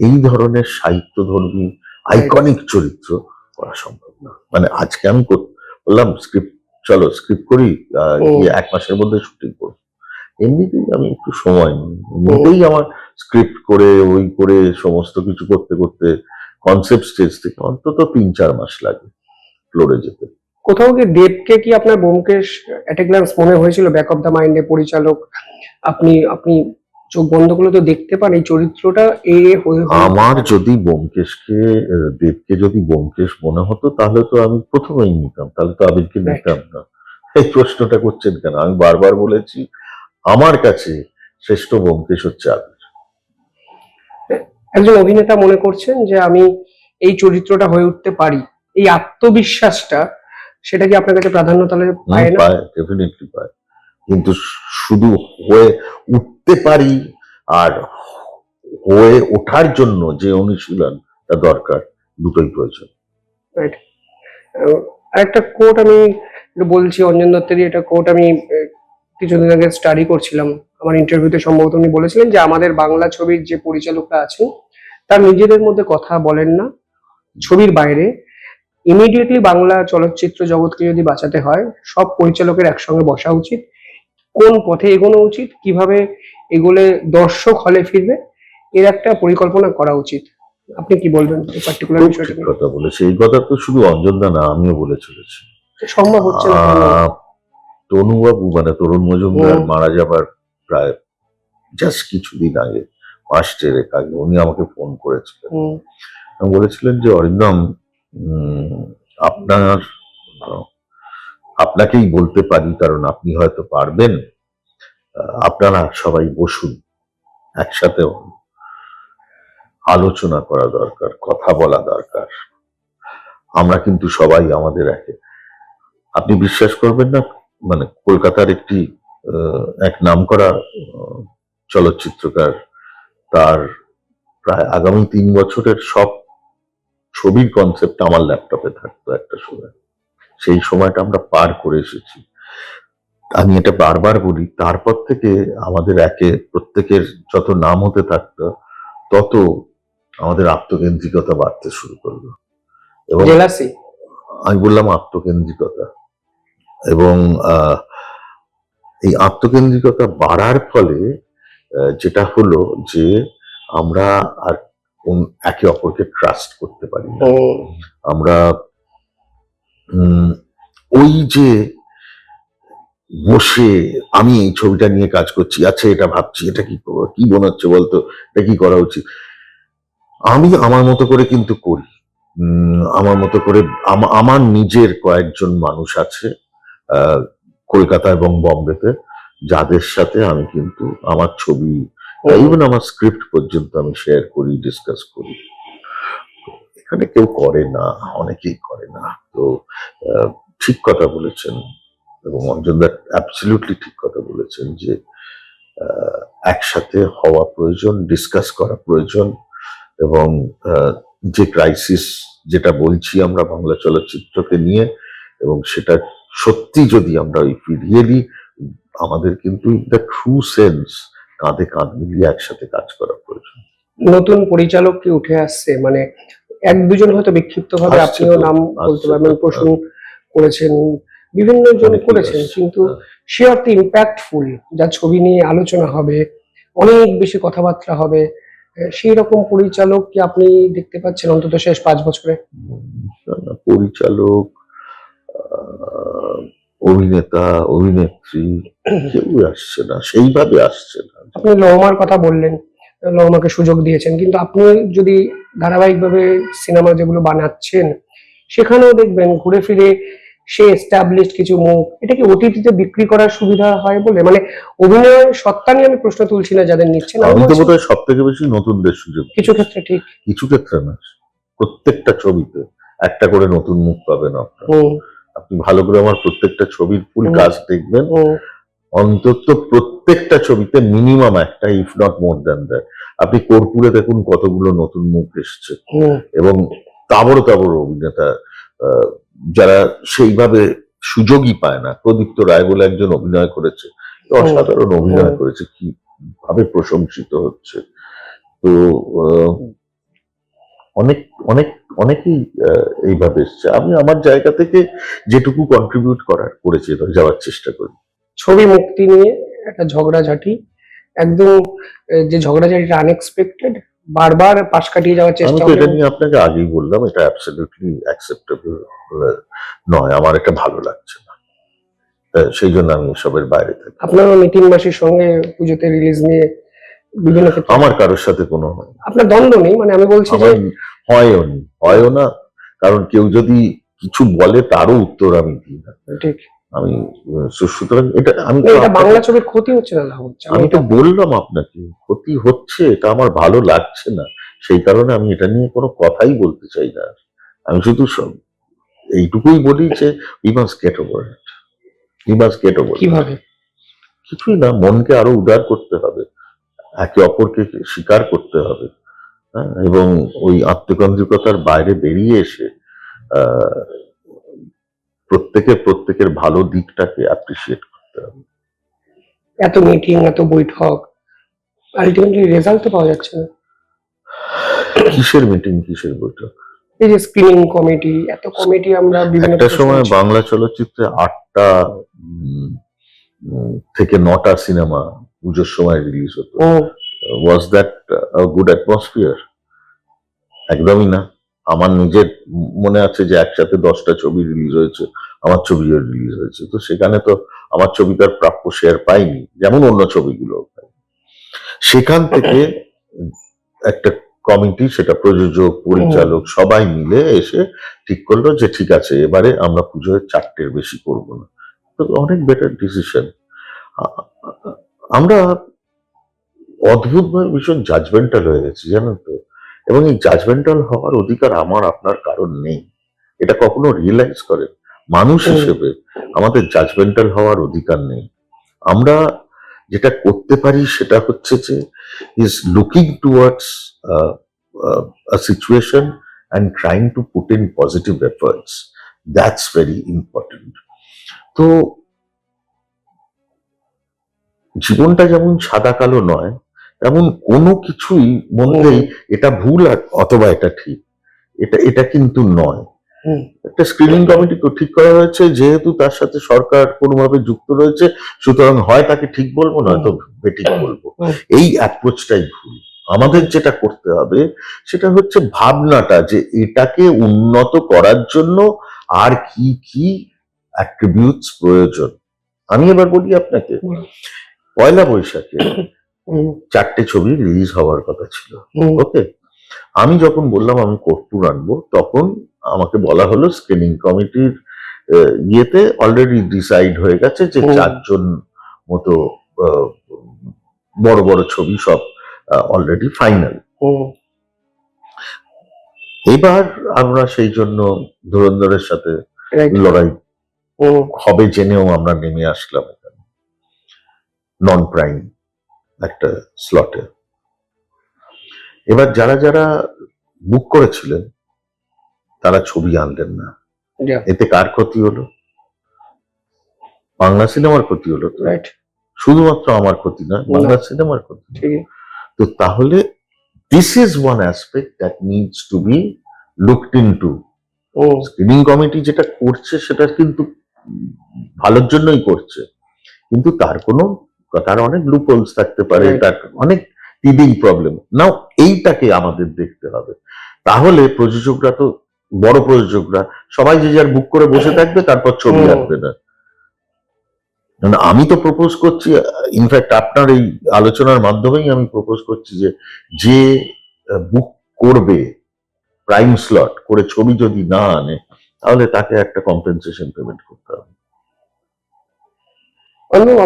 এই ধরনের সাহিত্যধর্মী আইকনিক চরিত্র করা সম্ভব না। মানে আজকে আমি বললাম স্ক্রিপ্ট করি, 1 মাসের মধ্যে শুটিং করবো, এমনিতেই আমি একটু সময় নিই, এমনিতেই আমার স্ক্রিপ্ট করে ওই করে সমস্ত কিছু করতে করতে কনসেপ্ট স্টেজ থেকে অন্তত 3-4 মাস লাগে ফ্লোরে যেতে। কোথাও কি দেবকে কি আপনার ব্যোমকেশ এট এ গ্ল্যান্স মনে হয়েছিল, ব্যাক অফ দ্য মাইন্ডে পরিচালক আপনি আপনি চোখ বন্ধ করলে তো দেখতে পান এই চরিত্রটা হয়ে হয়ে আমার যদি ব্যোমকেশকে দেবকে যদি ব্যোমকেশ মনে হতো তাহলে তো আমি প্রথমেই নিতাম, তাহলে তো আবিরকে Right. নিতাম না। এই প্রশ্নটা করছেন কেন? আমি বারবার বলেছি আমার কাছে শ্রেষ্ঠ ব্যোমকেশ হচ্ছে আবির। একজন অভিনেতা মনে করছেন যে আমি এই চরিত্রটা হয়ে উঠতে পারি, এই আত্মবিশ্বাসটা সেটা কি আপনার কাছে প্রাধান্য তাহলে পায় না? পায়, ডেফিনেটলি পায়, কিন্তু শুধু হয়ে উঠতে পারি আর হয়ে ওঠার জন্য যে অনুশীলনটা দরকার, দুটোই প্রয়োজন। Right. আরেকটা কোট আমি একটু বলছি, অঞ্জন দত্তেরই একটা কোট আমি কিছুদিন আগে স্টাডি করছিলাম, আমার ইন্টারভিউতে সম্ভবত উনি বলেছিলেন যে আমাদের বাংলা ছবির যে পরিচালকরা আছেন তারা নিজেদের মধ্যে কথা বলেন না ছবির বাইরে। ইমিডিয়েটলি বাংলা চলচ্চিত্র জগৎকে যদি বাঁচাতে হয় সব পরিচালকের একসঙ্গে বসা উচিত, কোন পথে এগোনো উচিত, কিভাবে এগোলে দর্শক হলে ফিরবে, এর একটা পরিকল্পনা করা উচিত। আপনি কি বলবেন এই পার্টিকুলার খুব বিষয়টা ঠিক নিয়ে? কথা বলেছে, এই কথা তো শুধু অঞ্জনদা না, আমিও বলে চলেছি। সম্ভব হচ্ছে না কেন? তনুবাবু মানে তরুণ মজুমদার হুম। মারা যাবার প্রায় জাস্ট কিছুদিন আগে, মাস 4 আগে, উনি আমাকে ফোন করেছিলেন। হুম, বলেছিলেন যে অরিন্দম, আপনার আপনাকেই বলতে পারি কারণ আপনি হয়তো পারবেন, আপনারা সবাই বসুন, একসাথে আলোচনা করা দরকার, কথা বলা দরকার। আমরা কিন্তু সবাই আমাদের আপনি বিশ্বাস করবেন না, মানে কলকাতার একটি এক নামকরা চলচ্চিত্রকার, তার প্রায় আগামী 3 বছরের সব ছবির কনসেপ্ট আমার ল্যাপটপে থাকতো একটা সময়। সেই সময়টা আমরা পার করে এসেছি। আমি এটা বারবার বলি, তারপর থেকে আমাদের প্রত্যেকের যত নাম হতে থাকতো তত আমাদের আত্মকেন্দ্রিকতা বাড়তে শুরু করলো, এবং জেলাসি। আমি বললাম আত্মকেন্দ্রিকতা, এবং এই আত্মকেন্দ্রিকতা বাড়ার ফলে যেটা হলো যে আমরা আর একে অপরকে ট্রাস্ট করতে পারি না। আমরা ওই যে বসে আমি এই ছবিটা নিয়ে কাজ করছি, আচ্ছা এটা ভাবছি, এটা কি মনে হচ্ছে বলতো, এটা কি করা উচিত, আমি আমার মতো করে কিন্তু করি। আমার মতো করে আমার নিজের কয়েকজন মানুষ আছে কলকাতা এবং বম্বেতে, যাদের সাথে আমি কিন্তু আমার ছবি, ইভেন আমার স্ক্রিপ্ট পর্যন্ত আমি শেয়ার করি, ডিসকাস করি। এখানে কেউ করে না, অনেকেই করে না। তো ঠিক কথা বলেছেন, এবং অঞ্জনদা অ্যাবসলিউটলি ঠিক কথা বলেছেন যে একসাথে হওয়া প্রয়োজন, ডিসকাস করা প্রয়োজন, এবং যে ক্রাইসিস যেটা বলছি আমরা বাংলা চলচ্চিত্রকে নিয়ে, এবং সেটা সত্যি যদি আমরা ওই ফিরিয়ে দিই, আমাদের কিন্তু দ্য ট্রু সেন্স কাঁধে কাঁধ মিলিয়ে একসাথে কাজ করা প্রয়োজন। নতুন পরিচালক কি উঠে আসছে, মানে এক দুজন হয়তো বিক্ষিপ্ত ভাবে আসছে আপনিও তো, নাম বলতে আসছে পারবেন, তো, প্রশ্ন করেছেন, বিভিন্ন জন অনেকেই করেছেন, আসছে, কিন্তু হ্যাঁ। সে অর্থে ইম্প্যাক্টফুল যা ছবি নিয়ে আলোচনা হবে, অনেক বেশি কথাবার্তা হবে, সেই রকম পরিচালক কি আপনি দেখতে পাচ্ছেন অন্তত শেষ 5 বছরে? পরিচালক, অভিনেতা, অভিনেত্রী কেউ আসছে না, সেইভাবে আসছে না। আপনি লহমার কথা বললেন, লহমাকে সুযোগ দিয়েছেন, কিন্তু আপনি যদি ধারাবাহিকভাবে সিনেমা যেগুলো বানাচ্ছেন সেখানেও দেখবেন ঘুরে ফিরে সে এস্টাবলিশড কিছু মুখ, এটা কি ওটিটিতে বিক্রি করার সুবিধা হয় বলে, মানে অভিনয় সত্তা নিয়ে আমি প্রশ্ন তুলছি না যাদের নিচ্ছেন, আমি তো বোধহয় সব থেকে বেশি নতুনদের সুযোগ দিই। কিছু ক্ষেত্রে ঠিক। কিছু ক্ষেত্রে না, প্রত্যেকটা ছবিতে একটা করে নতুন মুখ পাবেন আপনারা। আপনি ভালো করে আমার প্রত্যেকটা ছবির ফুল কাজ দেখবেন, অন্তত প্রত্যেকটা ছবিতে মিনিমাম একটা, if not more than that. আপনি কর্পূরে দেখুন কতগুলো নতুন মুখ এসছে, এবং তাবড় তাবড় অভিনেতা যারা সেইভাবে সুযোগই পায় না। প্রদীপ্ত রায় বলে একজন অভিনয় করেছে, অসাধারণ অভিনয় করেছে, কি ভাবে প্রশংসিত হচ্ছে। তো অনেক অনেক অনেকেই এইভাবে এসছে। আমি আমার জায়গা থেকে যেটুকু কন্ট্রিবিউট করেছি যাওয়ার চেষ্টা করি। ছবি মুক্তি নিয়ে একটা ঝগড়াঝাটি, একদম যে ঝগড়াঝাটিটা আনএক্সপেক্টেড, বারবার পাশ কাটিয়ে যাওয়ার আমি চেষ্টা তো এটা হলো। নিয়ে আপনাকে আগেই বললাম, এটা অ্যাবসলিউটলি অ্যাকসেপ্টেবল নয়, আমার এটা ভালো লাগছে না। সেই জন্য আমি এসবের বাইরে থাকি। আপনারও নিতিন মাসির সঙ্গে পুজোতে রিলিজ নিয়ে বিভিন্ন ক্ষেত্রে আমার কারোর সাথে কোনো আপনার দ্বন্দ্ব নেই, মানে আমি বলছি যে আমার হয়ও না, কারণ কেউ যদি কিছু বলে তারও উত্তর আমি দিই না। ঠিক আমি সুতরাং এটা আমি না, এটা বাংলা ছবির ক্ষতি হচ্ছে না লাভ হচ্ছে, আমি তো বললাম আপনাকে ক্ষতি হচ্ছে, এটা আমার ভালো লাগছে না, সেই কারণে আমি এটা নিয়ে কোনো কথাই বলতে চাই না। আমি শুধু এইটুকুই বলি যে we must get over it, we must get over. কিভাবে? কিছুই না, মনকে আরো উদার করতে হবে, একে অপরকে স্বীকার করতে হবে, হ্যাঁ, এবং ওই আত্মকেন্দ্রিকতার বাইরে বেরিয়ে এসে প্রত্যেকের ভালো দিকটাকে অ্যাপ্রিসিয়েট করতে হবে। এত মিটিং, এত বৈঠক, আলটিমেটলি রেজাল্ট তো পাওয়া যাচ্ছে না। কিসের মিটিং, কিসের বৈঠক? এই যে স্ক্রিনিং কমিটি, এত কমিটি আমরা বিভিন্ন একটা সময় বাংলা চলচ্চিত্রে 8টা থেকে 9টা সিনেমা পুজোর সময় রিলিজ হতো। Was that good atmosphere? একদমই না। আমার নিজের মনে আছে যে একসাথে 10টা ছবি রিলিজ হয়েছে, আমার ছবিও রিলিজ হয়েছে, তো সেখানে তো আমার ছবি তার প্রাপ্য শেয়ার পাইনি, যেমন অন্য ছবিগুলো পাইনি। সেখান থেকে একটা কমিটি, সেটা প্রযোজক, পরিচালক সবাই মিলে এসে ঠিক করলো যে ঠিক আছে, এবারে আমরা পুজোয় 4টের বেশি করব না। তো অনেক বেটার ডিসিশন। আমরা অদ্ভুতভাবে ভীষণ জাজমেন্টাল হয়ে গেছি, জানেন তো, এবং এই জাজমেন্টাল হওয়ার অধিকার আমার আপনার কারণ নেই। এটা কখনো রিয়েলাইজ করেন? মানুষ হিসেবে আমাদের জাজমেন্টাল হওয়ার অধিকার নেই। আমরা যেটা করতে পারি সেটা হচ্ছে যে is looking towards a situation and trying to put in positive efforts. That's very important. তো জীবনটা যেমন সাদা কালো নয়, তেমন কোনো কিছুই মধ্যেই এটা ভুল অথবা এটা ঠিক, এটা কিন্তু নয়। একটা স্ক্রিনিং কমিটি ঠিক করা হয়েছে, যেহেতু তার সাথে সরকার কোনোভাবে যুক্ত রয়েছে, সুতরাং হয় তাকে ঠিক বলবো, নয়তো বেঠিক বলবো। এই অ্যাপ্রোচটাই ভুল। আমাদের যেটা করতে হবে সেটা হচ্ছে ভাবনাটা যে এটাকে উন্নত করার জন্য আর কি কি অ্যাট্রিবিউটস প্রয়োজন। আমি এবার বলি আপনাকে, পয়লা বৈশাখে 4টে ছবি রিলিজ হওয়ার কথা ছিল, ওকে? আমি যখন বললাম আমি কর্পূর আনবো, তখন আমাকে বলা হলো স্ক্রিনিং কমিটির ইয়েতে অলরেডি ডিসাইড হয়ে গেছে যে 4 জন মতো বড় বড় ছবি সব অলরেডি ফাইনাল। এবার আমরা সেই জন্য ধুরন্ধরের সাথে লড়াই হবে জেনেও আমরা নেমে আসলাম এখানে নন প্রাইম একটা স্লটে। এবার যারা যারা বুক করেছিলেন তারা ছবি আনলেন না, এতে কার ক্ষতি হলো? বাংলা সিনেমার ক্ষতি হলো তো, শুধুমাত্র আমার ক্ষতি না, বাংলা সিনেমার ক্ষতি। তো তাহলে this is one aspect that needs to be looked into. Screening committee যেটা করছে সেটা কিন্তু ভালোর জন্যই করছে, কিন্তু তার অনেক লুপহোলস থাকতে পারে, তার অনেক টিডিং প্রবলেম। নাও এইটাকে আমাদের দেখতে হবে। তাহলে প্রযোজকরা তো বড় প্রযোজকরা সবাই যে যার বুক করে বসে থাকবে, তারপর ছবি আসবে না। আমি তো প্রপোজ করছি, ইনফ্যাক্ট আপনার এই আলোচনার মাধ্যমেই আমি প্রপোজ করছি যে বুক করবে প্রাইম স্লট করে ছবি যদি না আনে, তাহলে তাকে একটা কম্পেনসেশন পেমেন্ট করতে হবে।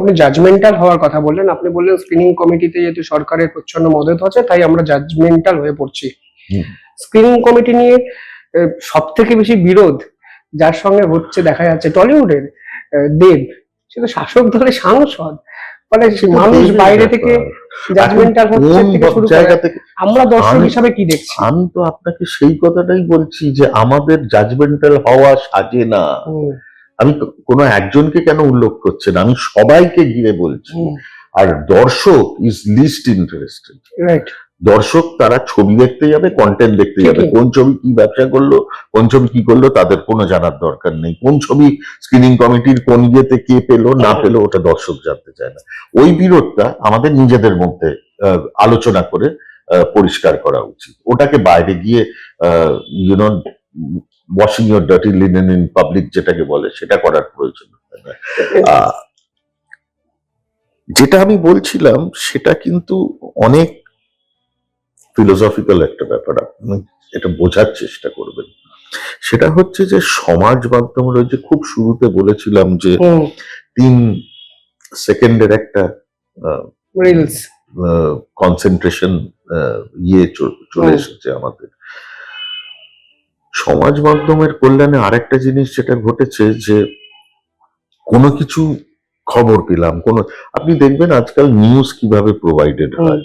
আপনি জাজমেন্টাল হওয়ার কথা বললেন, আপনি বললেন স্ক্রিনিং কমিটিতে যেহেতু সরকারের প্রচ্ছন্ন মদত আছে, তাই আমরা জাজমেন্টাল হয়ে পড়ছি। স্ক্রিনিং কমিটি নিয়ে সব থেকে বেশি বিরোধ যার সঙ্গে হচ্ছে দেখা যাচ্ছে টলিউডের দেব, সে তো শাসক দলের সাংসদ, ফলে মানুষ বাইরে থেকে জাজমেন্টাল হচ্ছে থেকে শুরু করে। আমরা দর্শক হিসাবে কি দেখছি? আমি তো আপনাকে সেই কথাটাই বলছি যে আমাদের জাজমেন্টাল হওয়া সাজে না। আমি কোনো একজনকে কেন উল্লেখ করছি না, আমি সবাইকে ঘিরে বলছি। আর দর্শক ইজ লিস্ট ইন্টারেস্টেড। দর্শক তারা ছবি দেখতে যাবে, কন্টেন্ট দেখতে যাবে। ঠিকই। কোন ছবি কি ব্যবসা করলো, কোন ছবি কি করলো, তাদের কোনো জানার দরকার নেই। কোন ছবি স্ক্রিনিং কমিটির কোন ইয়েতে কে পেলো না পেলো, ওটা দর্শক জানতে চায় না। ওই বিরোধটা আমাদের নিজেদের মধ্যে আলোচনা করে পরিষ্কার করা উচিত। ওটাকে বাইরে গিয়ে you know washing your dirty linen in public যেটাকে বলে, সেটা করার প্রয়োজন হয় না। যেটা আমি বলছিলাম সেটা কিন্তু অনেক ফিলোসফিক্যাল একটা ব্যাপার, আপনি এটা বোঝার চেষ্টা করবেন। সেটা হচ্ছে যে সমাজ মাধ্যমের, ওই যে খুব শুরুতে বলেছিলাম যে 3 সেকেন্ডের একটা রিলস। কনসেন্ট্রেশন চলে এসেছে আমাদের সমাজ মাধ্যমের কল্যাণে। আরেকটা জিনিস যেটা ঘটেছে যে কোনো কিছু খবর পেলাম, আপনি দেখবেন আজকাল নিউজ কিভাবে প্রোভাইডেড হয়।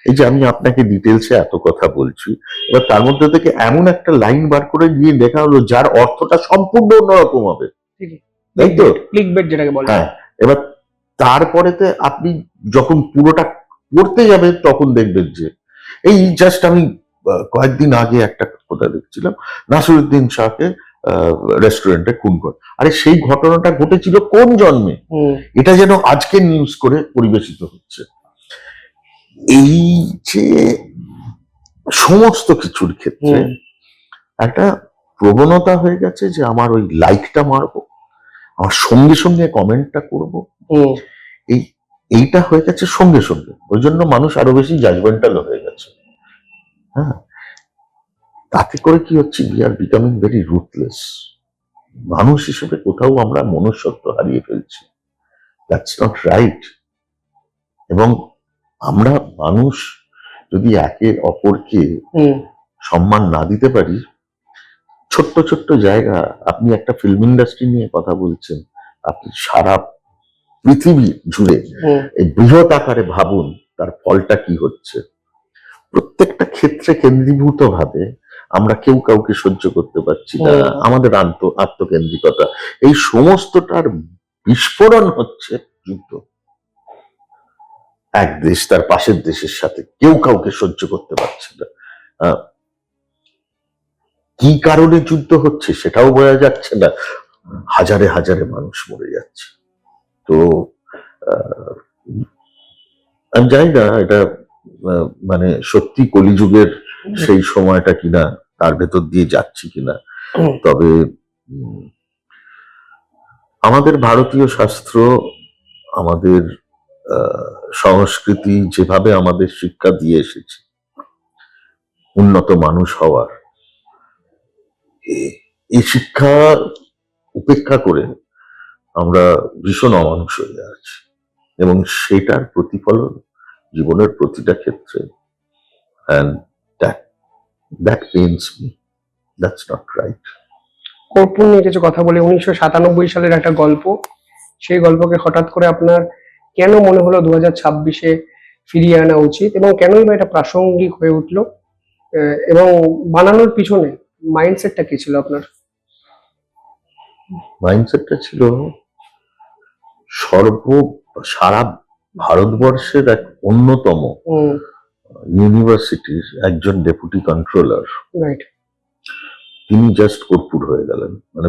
এই যে আমি আপনাকে ডিটেলসে এত কথা বলছি, এবার তার মধ্যে থেকে এমন একটা লাইন বার করে গিয়ে লেখা হলো যার অর্থটা সম্পূর্ণ অন্যরকম হবে, তাই তো? ক্লিকবেট যেটাকে বলে। হ্যাঁ, এবার তারপরেতে আপনি যখন পুরোটা পড়তে যাবেন তখন দেখবেন যে এই জাস্ট আমি কয়েকদিন আগে একটা কথা দেখছিলাম, নাসিরুদ্দিন শাহকে রেস্টুরেন্টে খুন করে। আরে সেই ঘটনাটা ঘটেছিল কোন জন্মে? এটা যেন আজকে নিউজ করে পরিবেশিত হচ্ছে। এই যে সমস্ত কিছুর ক্ষেত্রে একটা প্রবণতা হয়ে গেছে যে আমার ওই লাইকটা মারবো, আমার সঙ্গে সঙ্গে কমেন্টটা করব, এইটা হয়ে গেছে সঙ্গে সঙ্গে। ওই জন্য মানুষ আরো বেশি জাজমেন্টাল হয়ে গেছে। হ্যাঁ, তাতে করে কি হচ্ছে, we are becoming very ruthless. মানুষ হিসেবে কোথাও আমরা মনুষ্যত্ব হারিয়ে ফেলছি। That's not right. এবং আমরা মানুষ যদি একে অপরকে সম্মান না দিতে পারি, ছোট্ট ছোট্ট জায়গা, আপনি একটা ফিল্ম ইন্ডাস্ট্রি নিয়ে কথা বলছেন, আপনি সারা পৃথিবী জুড়ে এই বৃহৎ আকারে ভাবুন তার ফলটা কি হচ্ছে। প্রত্যেকটা ক্ষেত্রে কেন্দ্রীভূত ভাবে আমরা কেউ কাউকে সহ্য করতে পারছি না, আমাদের আত্মকেন্দ্রিকতা, এই সমস্তটার বিস্ফোরণ হচ্ছে যুদ্ধ। এক দেশ তার পাশের দেশের সাথে, কেউ কাউকে সহ্য করতে পারছে না। কি কারণে যুদ্ধ হচ্ছে সেটাও বোঝা যাচ্ছে না, হাজারে হাজারে মানুষ মরে যাচ্ছে। তো আমি জানি না এটা মানে সত্যি কলিযুগের সেই সময়টা কিনা, তার ভেতর দিয়ে যাচ্ছি কিনা। তবে আমাদের ভারতীয় শাস্ত্র, আমাদের সংস্কৃতি যেভাবে আমাদের শিক্ষা দিয়ে এসেছে উন্নত মানুষ হওয়ার, এই শিক্ষা উপেক্ষা করে আমরা ভীষণ অমানুষ হয়ে আছি, এবং সেটার প্রতিফলন জীবনের প্রতিটা ক্ষেত্রে। and that pains me. That's not right. কর্পূর নিয়ে কিছু কথা বলি। 1997 সালের একটা গল্প, সেই গল্পকে হঠাৎ করে আপনার কেন মনে হলো 2026-এ ফিরিয়ে আনা উচিত, এবং কেনই বা এটা প্রাসঙ্গিক হয়ে উঠলো, এবং বানানোর পিছনে মাইন্ডসেটটা কি ছিল আপনার? মাইন্ডসেটটা ছিল সারা ভারতবর্ষের এক অন্যতম ইউনিভার্সিটির একজন ডেপুটি কন্ট্রোলার, রাইট, তিনি জাস্ট কর্পূর হয়ে গেলেন, মানে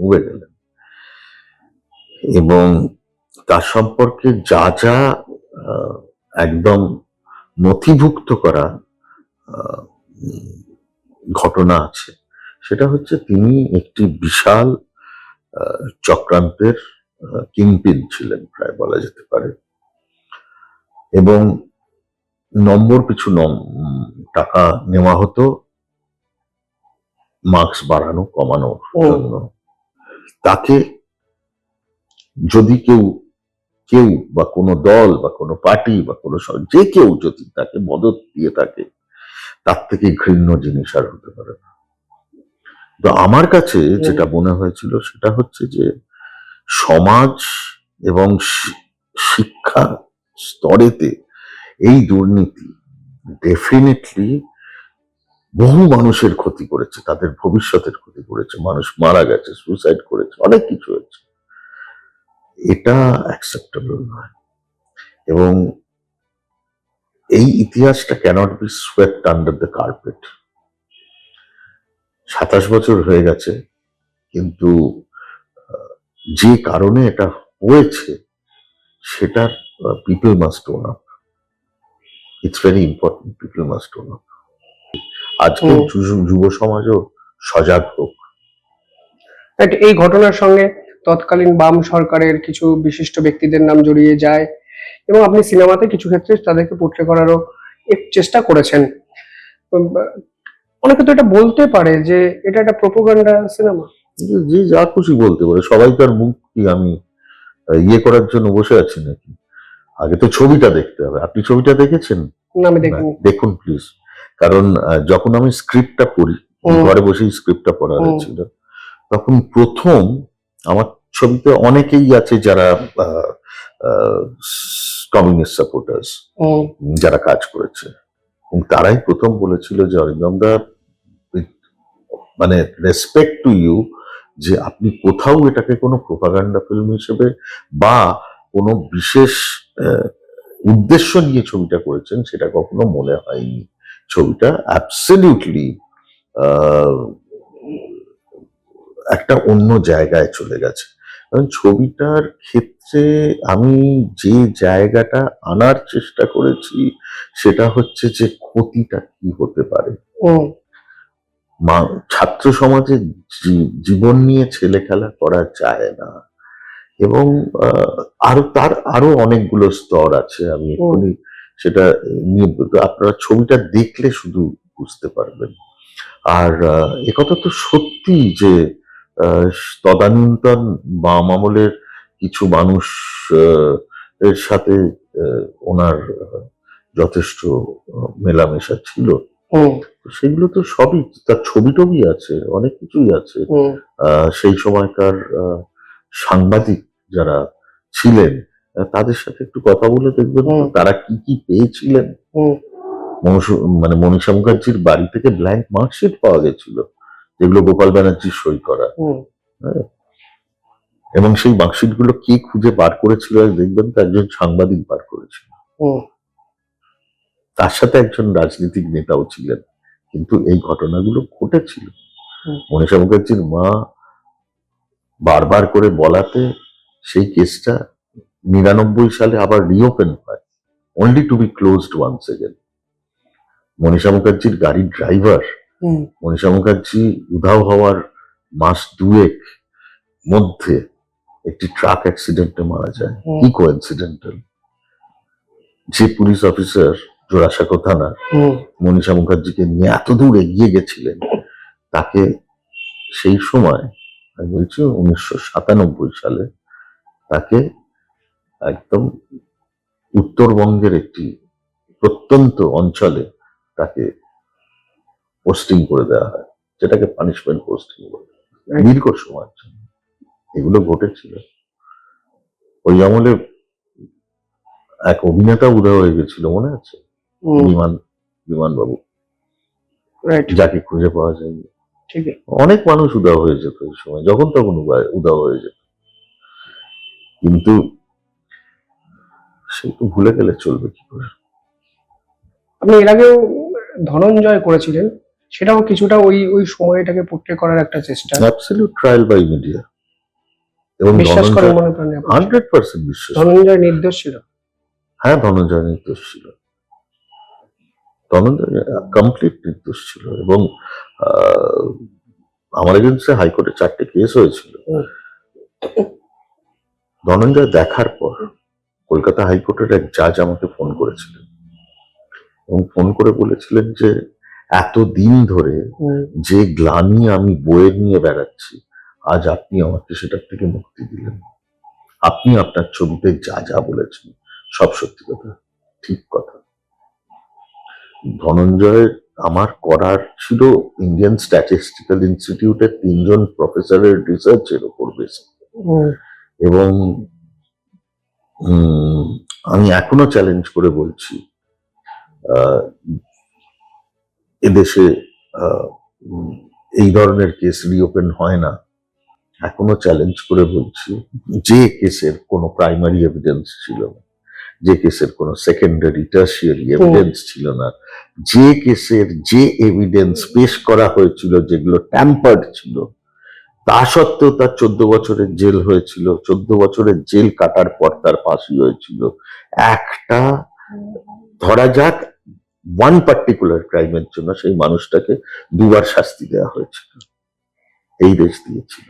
উবে গেলেন। এবং তার সম্পর্কে যা যা একদম নথিভুক্ত করা ঘটনা আছে, সেটা হচ্ছে তিনি একটি বিশাল চক্রান্তের কিংপিন ছিলেন, প্রায় বলা যেতে পারে। এবং নম্বর পিছু টাকা নেওয়া হতো মার্কস বাড়ানো কমানোর জন্য। তাকে যদি কেউ বা কোনো দল বা কোনো পার্টি বা কোনো যে কেউ যদি তাকে মদত দিয়ে থাকে, তার থেকে ঘৃণ্য জিনিস আর হতে পারে না। তো আমার কাছে যেটা মনে হয়েছিল সেটা হচ্ছে যে সমাজ এবং শিক্ষা স্তরেতে এই দুর্নীতি ডেফিনেটলি বহু মানুষের ক্ষতি করেছে, তাদের ভবিষ্যতের ক্ষতি করেছে, মানুষ মারা গেছে, সুইসাইড করেছে, অনেক কিছু হয়েছে। এটা অ্যাকসেপ্টেবল নয়। এবং এই ইতিহাসটা can't be swept under the carpet. 27 বছর হয়ে গেছে, কিন্তু যে কারণে এটা হয়েছে সেটার people must own up. It's very important, people must own up. আজকে যুব সমাজও সজাগ হোক। এই ঘটনার সঙ্গে তৎকালীন বাম সরকারের কিছু বিশিষ্ট ব্যক্তিদের নাম জড়িয়ে যায় এবং আপনি সিনেমাতে কিছু ক্ষেত্রে তাদেরকে পোট্রে করারও চেষ্টা করেছেন। অনেকে তো এটা বলতে পারে যে এটা একটা প্রোপাগান্ডা সিনেমা। যে যা খুশি বলতে পারে, সবাইকার মুখ কি আমি ইয়ে করার জন্য বসে আছি নাকি? আগে তো ছবিটা দেখতে হবে। আপনি ছবিটা দেখেছেন? না, আমি দেখিনি। দেখুন প্লিজ। কারণ যখন আমি স্ক্রিপ্টটা পড়ি, ঘরে বসেই স্ক্রিপ্টটা পড়া হয়েছিল, তখন প্রথম আমার ছবিতে অনেকেই আছে যারা কমিউনিস্ট সাপোর্টার্স, যারা কাজ করেছে, এবং তারাই প্রথম বলেছিল যে অরিন্দম দা, মানে রেসপেক্ট টু ইউ, যে আপনি কোথাও এটাকে কোনো প্রোপাগান্ডা ফিল্ম হিসেবে বা কোনো বিশেষ উদ্দেশ্য নিয়ে ছবিটা করেছেন সেটা কখনো মনে হয়নি। ছবিটা অ্যাবসলিউটলি একটা অন্য জায়গায় চলে গেছে। কারণ ছবিটার ক্ষেত্রে আমি যে জায়গাটা আনার চেষ্টা করেছি সেটা হচ্ছে যে ক্ষতিটা কি হতে পারে। ছাত্র সমাজে জীবন নিয়ে ছেলে খেলা করা যায় না, এবং আরো অনেকগুলো স্তর আছে। আমি এক্ষুনি সেটা নিয়ে, আপনারা ছবিটা দেখলে শুধু বুঝতে পারবেন। আর একথা তো সত্যি যে তদানীন্তন বাম আমলের কিছু মানুষ এর সাথে ওনার যথেষ্ট মেলামেশা ছিল। সেগুলো তো সবই, তার ছবি টবি আছে, অনেক কিছুই আছে। সেই সময়কার সাংবাদিক যারা ছিলেন তাদের সাথে একটু কথা বলে দেখবেন তারা কি কি পেয়েছিলেন। মানে মনীষা মুখার্জির বাড়ি থেকে ব্ল্যাঙ্ক মার্কশিট পাওয়া গেছিল, যেগুলো গোপাল ব্যানার্জির সই করা। এবং সেই মার্কশিট গুলো কে খুঁজে বার করেছিল দেখবেন তো একজন সাংবাদিক বার করেছিল, তার সাথে একজন রাজনৈতিক নেতাও ছিলেন। কিন্তু এই ঘটনাগুলো ঘটেছিল। মনীষা মুখার্জির মা বারবার করে বলাতে সেই কেসটা 99 সালে আবার রিওপেন হয়, only to be closed once again. Manisha মুখার্জির গাড়ির ড্রাইভার, মনীষা মুখার্জি উধাও হওয়ার মাস দুয়েক মধ্যে একটি ট্রাক অ্যাক্সিডেন্টে মারা যায়। কি কোইন্সিডেন্টাল! যে পুলিশ অফিসার জোড়াসাঁকো থানার মনীষা মুখার্জিকে নিয়ে এত দূর এগিয়ে গেছিলেন, তাকে সেই সময়, আমি বলছি 1997 সালে, তাকে একদম উত্তরবঙ্গের একটি প্রত্যন্ত অঞ্চলে তাকে পোস্টিং করে দেওয়া হয়, যেটাকে পানিশমেন্ট পোস্টিং বলে, দীর্ঘ সময়ের জন্য। এগুলো ঘটেছিল। ওই আমলে এক অভিনেতা উদয় হয়ে গেছিল, মনে আছে? বিমান বাবু, যাকে খুঁজে পাওয়া যায়নি। অনেক মানুষ উদাও হয়ে যেত ওই সময়, যখন তখন উদাও হয়ে যেত। কিন্তু সে তো ভুলে গেলে চলবে কি করে? আপনি এর আগেও ধনঞ্জয় করেছিলেন, সেটাও কিছুটা ওই ওই সময়টাকে পোট্রে করার একটা চেষ্টা। Absolute trial by media. এবং বিশ্বাস করেন মনে প্রাণে? 100% বিশ্বাস। ধনঞ্জয় নির্দোষ ছিল? হ্যাঁ, ধনঞ্জয় নির্দোষ ছিল। ধনঞ্জয় কমপ্লিট নির্দোষ ছিল। এবং আমার এগেন্সে হাইকোর্টে 4টে কেস হয়েছিল। ধনঞ্জয় দেখার পর কলকাতা হাইকোর্টের এক জাজ আমাকে ফোন করেছিলেন এবং ফোন করে বলেছিলেন যে এতদিন ধরে যে গ্লানি আমি বয়ে নিয়ে বেড়াচ্ছি, আজ আপনি আমাকে সেটার থেকে মুক্তি দিলেন। আপনি আপনার ছবিতে যা যা বলেছেন সব সত্যি কথা, ঠিক কথা। ধনঞ্জয় আমার করার ছিল ইন্ডিয়ান স্ট্যাটিস্টিক্যাল ইনস্টিটিউটের 3 জন প্রফেসরের রিসার্চের উপর বেস, এবং আমি এখনো চ্যালেঞ্জ করে বলছি, এদেশে এই ধরনের কেস রিওপেন হয় না। এখনো চ্যালেঞ্জ করে বলছি, যে কেসের কোনো প্রাইমারি এভিডেন্স ছিল না, যে কেসের কোনো সেকেন্ডারি টার্সিয়ারি এভিডেন্স ছিল না, যে কেসের যে এভিডেন্স পেশ করা হয়েছিল যেগুলো ট্যাম্পার্ড ছিল, তা সত্ত্বেও তার 14 বছরের জেল হয়েছিল। 14 বছরের জেল কাটার পর তার ফাঁসি হয়েছিল। একটা ধরা যাক ওয়ান পার্টিকুলার ক্রাইমের জন্য সেই মানুষটাকে দুবার শাস্তি দেওয়া হয়েছিল। এই দেশ দিয়েছিল।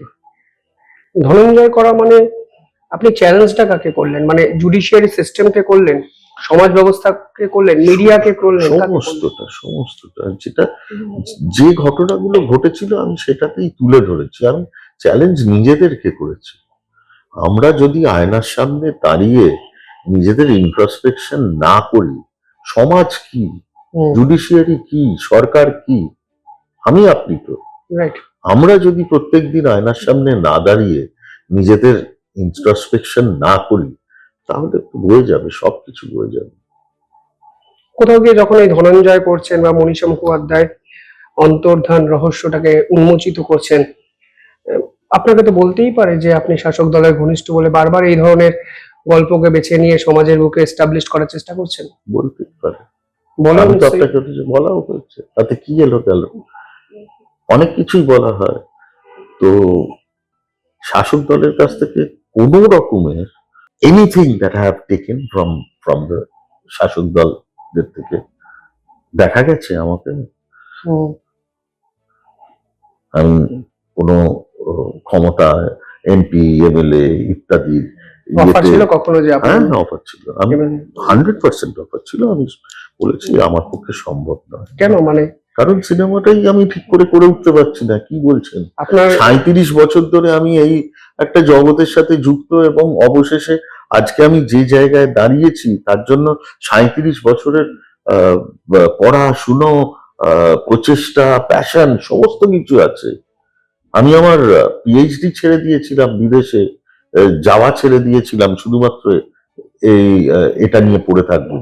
ধনঞ্জয় করা মানে আপনি চ্যালেঞ্জটা কাকে করলেন? মানে জুডিশিয়ারি সিস্টেমকে করলেন, সমাজ ব্যবস্থাকে করলেন, মিডিয়াকে করলেন, কাকে করলেন? সমস্তটা যেটা যে ঘটনাগুলো ঘটেছিল আমি সেটাতেই তুলে ধরেছি। আমি চ্যালেঞ্জ নিজেদেরকে করেছি। আমরা যদি আয়নার সামনে দাঁড়িয়ে নিজেদের ইন্ট্রোস্পেকশন না করি, সমাজ কি, জুডিশিয়ারি কি, সরকার কি, আমি আপনি তো, রাইট। আমরা যদি প্রত্যেকদিন আয়নার সামনে না দাঁড়িয়ে নিজেদের ইন্ট্রোস্পেকশন না করি, তাহলে তো বয়ে যাবে, সবকিছু বয়ে যাবে। কোথাও গিয়ে যখন এই ধনঞ্জয় করছেন বা মনীষা মুখোপাধ্যায় অন্তর্ধান রহস্যটাকে উন্মোচিত করছেন, আপনাকে তো বলতেই পারে যে আপনি শাসক দলের ঘনিষ্ঠ বলে বারবার এই ধরনের গল্পকে বেছে নিয়ে সমাজের বুকে এস্টাবলিশ করার চেষ্টা করছেন। বলতেই পারে, বলেন আমি তো নিশ্চয়ই। আপনাকে বলাও হয়েছে, তাতে কি এলো গেল, অনেক কিছুই বলা হয়। তো শাসক দলের কাছ থেকে কোনো রকমের anything that I have taken from the শাসক দলদের থেকে দেখা গেছে আমাকে, হুম, আমি কোনো ক্ষমতা, এমপি, এমএলএ ইত্যাদি অফার ছিল কখনো যে আপনি? হ্যাঁ, অফার ছিল, আমি 100% অফার ছিল। আমি বলেছি আমার পক্ষে সম্ভব নয়। কেন? মানে কারণ সিনেমাটাই আমি ঠিক করে উঠতে পারছি না। কি বলছেন? আপনার 37 বছর ধরে আমি এই একটা জগতের সাথে যুক্ত, এবং অবশেষে আজকে আমি যে জায়গায় দাঁড়িয়েছি তার জন্য 37 বছরের পড়াশুনো, প্রচেষ্টা, প্যাশন সমস্ত কিছু আছে। আমি আমার পিএইচডি ছেড়ে দিয়েছিলাম বিদেশে, যাওয়া ছেড়ে দিয়েছিলাম শুধুমাত্র এই এটা নিয়ে পড়ে থাকবো।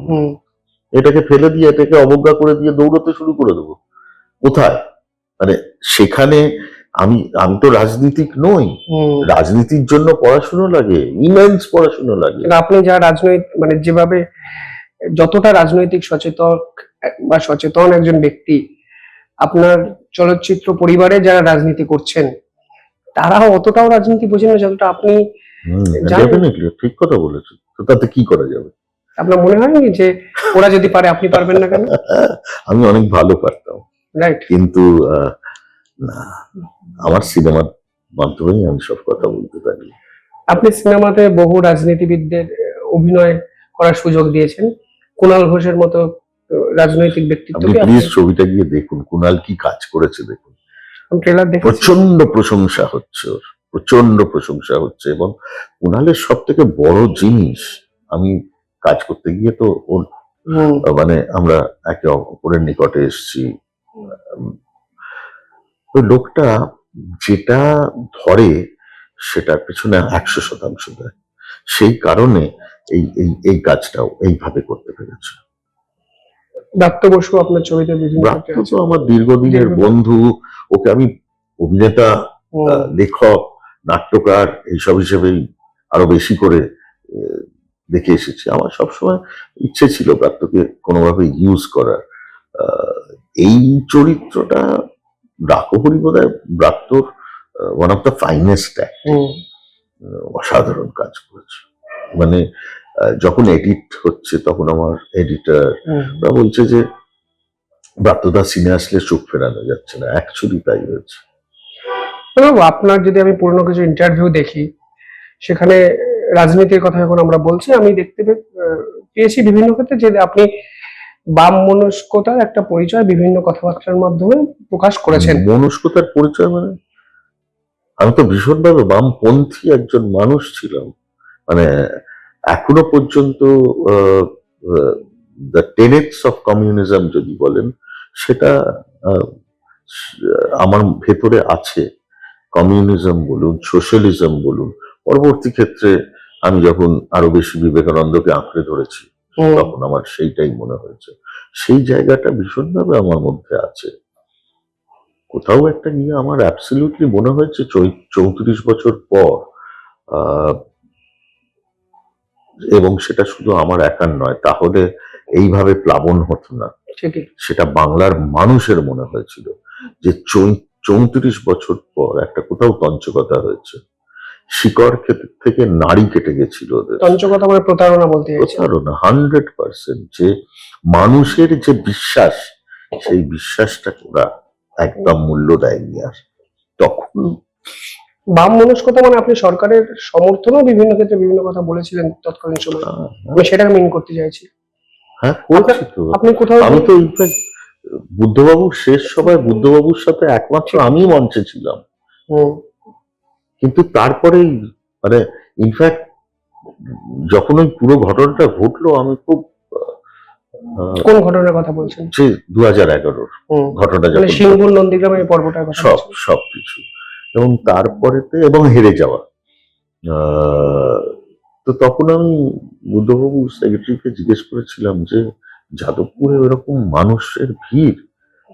এটাকে ফেলে দিয়ে, এটাকে অবজ্ঞা করে দিয়ে দৌড়তে শুরু করে দেবো কোথায়? মানে সেখানে আমি আমি তো রাজনীতিক নই। রাজনীতির জন্য পড়াশুনো লাগে, ইমেন্স পড়াশুনো লাগে। কিন্তু আপনি যা রাজনৈতিক মানে যেভাবে যতটা রাজনৈতিক সচেতন বা সচেতন একজন ব্যক্তি, আপনার চলচ্চিত্র পরিবারে যারা রাজনীতি করছেন তারাও অতটাও রাজনীতি বোঝেন না যতটা আপনি জানেন। ডেফিনেটলি ঠিক কথা বলেছো। তো তাতে কি করা যাবে? আপনার মনে হয়নি যে ওরা যদি পারে আপনি পারবেন না কেন? আমি অনেক ভালো পারতাম, রাইট। কিন্তু না, আমার সিনেমার মাধ্যমেই আমি সব কথা বলতে পারি। আপনি সিনেমাতে বহু রাজনীতিবিদদের অভিনয় করার সুযোগ দিয়েছেন, কুণাল ঘোষের মতো রাজনৈতিক আপনি ব্যক্তিত্বকে। প্লিজ ছবিটা গিয়ে দেখুন, কুণাল কি কাজ করেছে দেখুন। ট্রেলার দেখেছি। প্রচন্ড প্রশংসা হচ্ছে ওর, প্রচন্ড প্রশংসা হচ্ছে। এবং কুণালের সব থেকে বড় জিনিস, আমি কাজ করতে গিয়ে তো ওর মানে আমরা একে অপরের নিকটে এসেছি। তো লোকটা যেটা ধরে সেটার পেছনে 100% দেয়। সেই কারণে এই এই এই কাজটাও এইভাবে করতে পেরেছে। ব্রাত্য বসু আপনার ছবিতে বিভিন্ন ব্রাত্য তো আমার দীর্ঘদিনের বন্ধু। ওকে আমি অভিনেতা, লেখক, নাট্যকার এইসব হিসেবেই আরো বেশি করে দেখে এসেছি। আমার সবসময় ইচ্ছে ছিল ব্রাত্যকে কোনোভাবে ইউজ করার। এই চরিত্রটা ডাকহরি বোধহয় ব্রাত্যর ওয়ান অফ দ্য ফাইনেস্ট অসাধারণ কাজ করেছে। মানে যখন এডিট হচ্ছে তখন আমার এডিটর বলছে যে ব্রাত্যদা সিনে আসলে চোখ ফেরানো যাচ্ছে না। অ্যাকচুয়ালি তাই হয়েছে। আপনার যদি আমি পুরনো কিছু ইন্টারভিউ দেখি, সেখানে রাজনীতির কথা যখন আমরা বলছি, আমি দেখতে পেয়েছি বিভিন্ন ক্ষেত্রে যে আপনি বাম মনস্কতার একটা পরিচয় বিভিন্ন কথাবার্তার মাধ্যমে প্রকাশ করেছেন। মনস্কতার পরিচয় মানে আমি তো ভীষণভাবে বামপন্থী একজন মানুষ ছিলাম। মানে এখনো পর্যন্ত দ্য টেনেটস অফ কমিউনিজম যদি বলেন, সেটা আমার ভেতরে আছে। কমিউনিজম বলুন, সোশ্যালিজম বলুন। পরবর্তী ক্ষেত্রে আমি যখন আরো বেশি বিবেকানন্দকে আঁকড়ে ধরেছি, তখন আমার সেইটাই মনে হয়েছে। সেই জায়গাটা ভীষণভাবে আমার মধ্যে আছে। কোথাও একটা গিয়ে আমার অ্যাবসলিউটলি মনে হয়েছে 34 বছর পর এবং সেটা শুধু আমার একার নয়, তাহলে এইভাবে প্লাবন হতো না। ঠিকই। সেটা বাংলার মানুষের মনে হয়েছিল যে 34 বছর পর একটা কোথাও তঞ্চকতা হয়েছে, শিকড় থেকে নাড়ি কেটে গেছিল ওদের। তঞ্চকতা মানে প্রতারণা বলতে চাইছেন? প্রতারণা 100%, যে মানুষের যে বিশ্বাস, সেই বিশ্বাসটাকে ওরা একদম মূল্য দেয়নি। আর তখন বাম মনস্কতা মানে আপনি সরকারের সমর্থনও বিভিন্ন ক্ষেত্রে বিভিন্ন কথা বলেছিলেন তৎকালীন সময়, আমি সেটাকে মিন করতে চাইছি। হ্যাঁ, করছি তো। আপনি কোথাও আমি তো ইনফ্যাক্ট বুদ্ধবাবুর শেষ সভায় বুদ্ধবাবুর সাথে একমাত্র আমি মঞ্চে ছিলাম, হুম, কিন্তু তারপরেই মানে ইনফ্যাক্ট যখন ওই পুরো ঘটনাটা ঘটলো, আমি খুব কোন ঘটনার কথা বলছেন? যে 2011 হুম, ঘটনা মানে যখন সিংপুর নন্দীগ্রামের এই পর্বটার কথা বলছেন? সবকিছু, এবং তারপরেতে এবং হেরে যাওয়া। আহ, তো তখন আমি বুদ্ধবাবু সেক্রেটারিকে জিজ্ঞেস করেছিলাম যে যাদবপুরে ওরকম মানুষের ভিড়,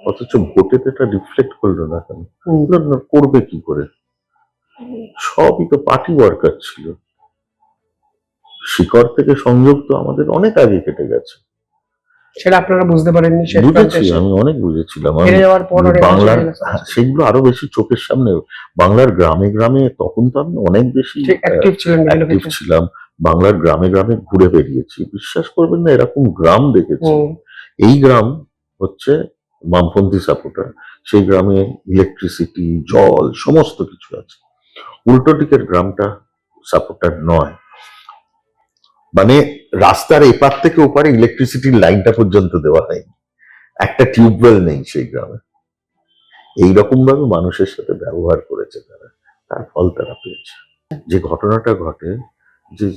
অথচ ভোটে তো এটা রিফ্লেক্ট করলো না কেন? হুম, বললেন, না, করবে কি করে, সবই তো পার্টি ওয়ার্কার ছিল, শিকড় থেকে সংযোগ তো আমাদের অনেক আগে কেটে গেছে। সেটা আপনারা বুঝতে পারেননি শেষ প্রান্তে বুঝেছি, এসে? আমি অনেক বুঝেছিলাম। আমি হেরে যাওয়ার পর অনেক বাংলার বছর হয়ে গেছে। সেগুলো আরো বেশি চোখের সামনে, বাংলার গ্রামে গ্রামে তখন তো আমি অনেক বেশি ঠিক অ্যাক্টিভ ছিলেন বিভিন্ন অ্যাক্টিভ ক্ষেত্রে। ছিলাম, বাংলার গ্রামে গ্রামে ঘুরে বেরিয়েছি। বিশ্বাস করবেন না, এরকম গ্রাম দেখেছি। হুম, এই গ্রাম হচ্ছে বামপন্থী সাপোর্টার, সেই গ্রামে ইলেকট্রিসিটি, জল, সমস্ত কিছু আছে। উল্টো দিকের গ্রামটা সাপোর্টার নয়, মানে রাস্তার এপার থেকে ওপারে ইলেকট্রিসিটির লাইনটা পর্যন্ত দেওয়া হয়নি, একটা টিউবওয়েল নেই সেই গ্রামে। এইরকম ভাবে মানুষের সাথে ব্যবহার করেছে তারা, তার ফল তারা পেয়েছে। যে ঘটনাটা ঘটে, যে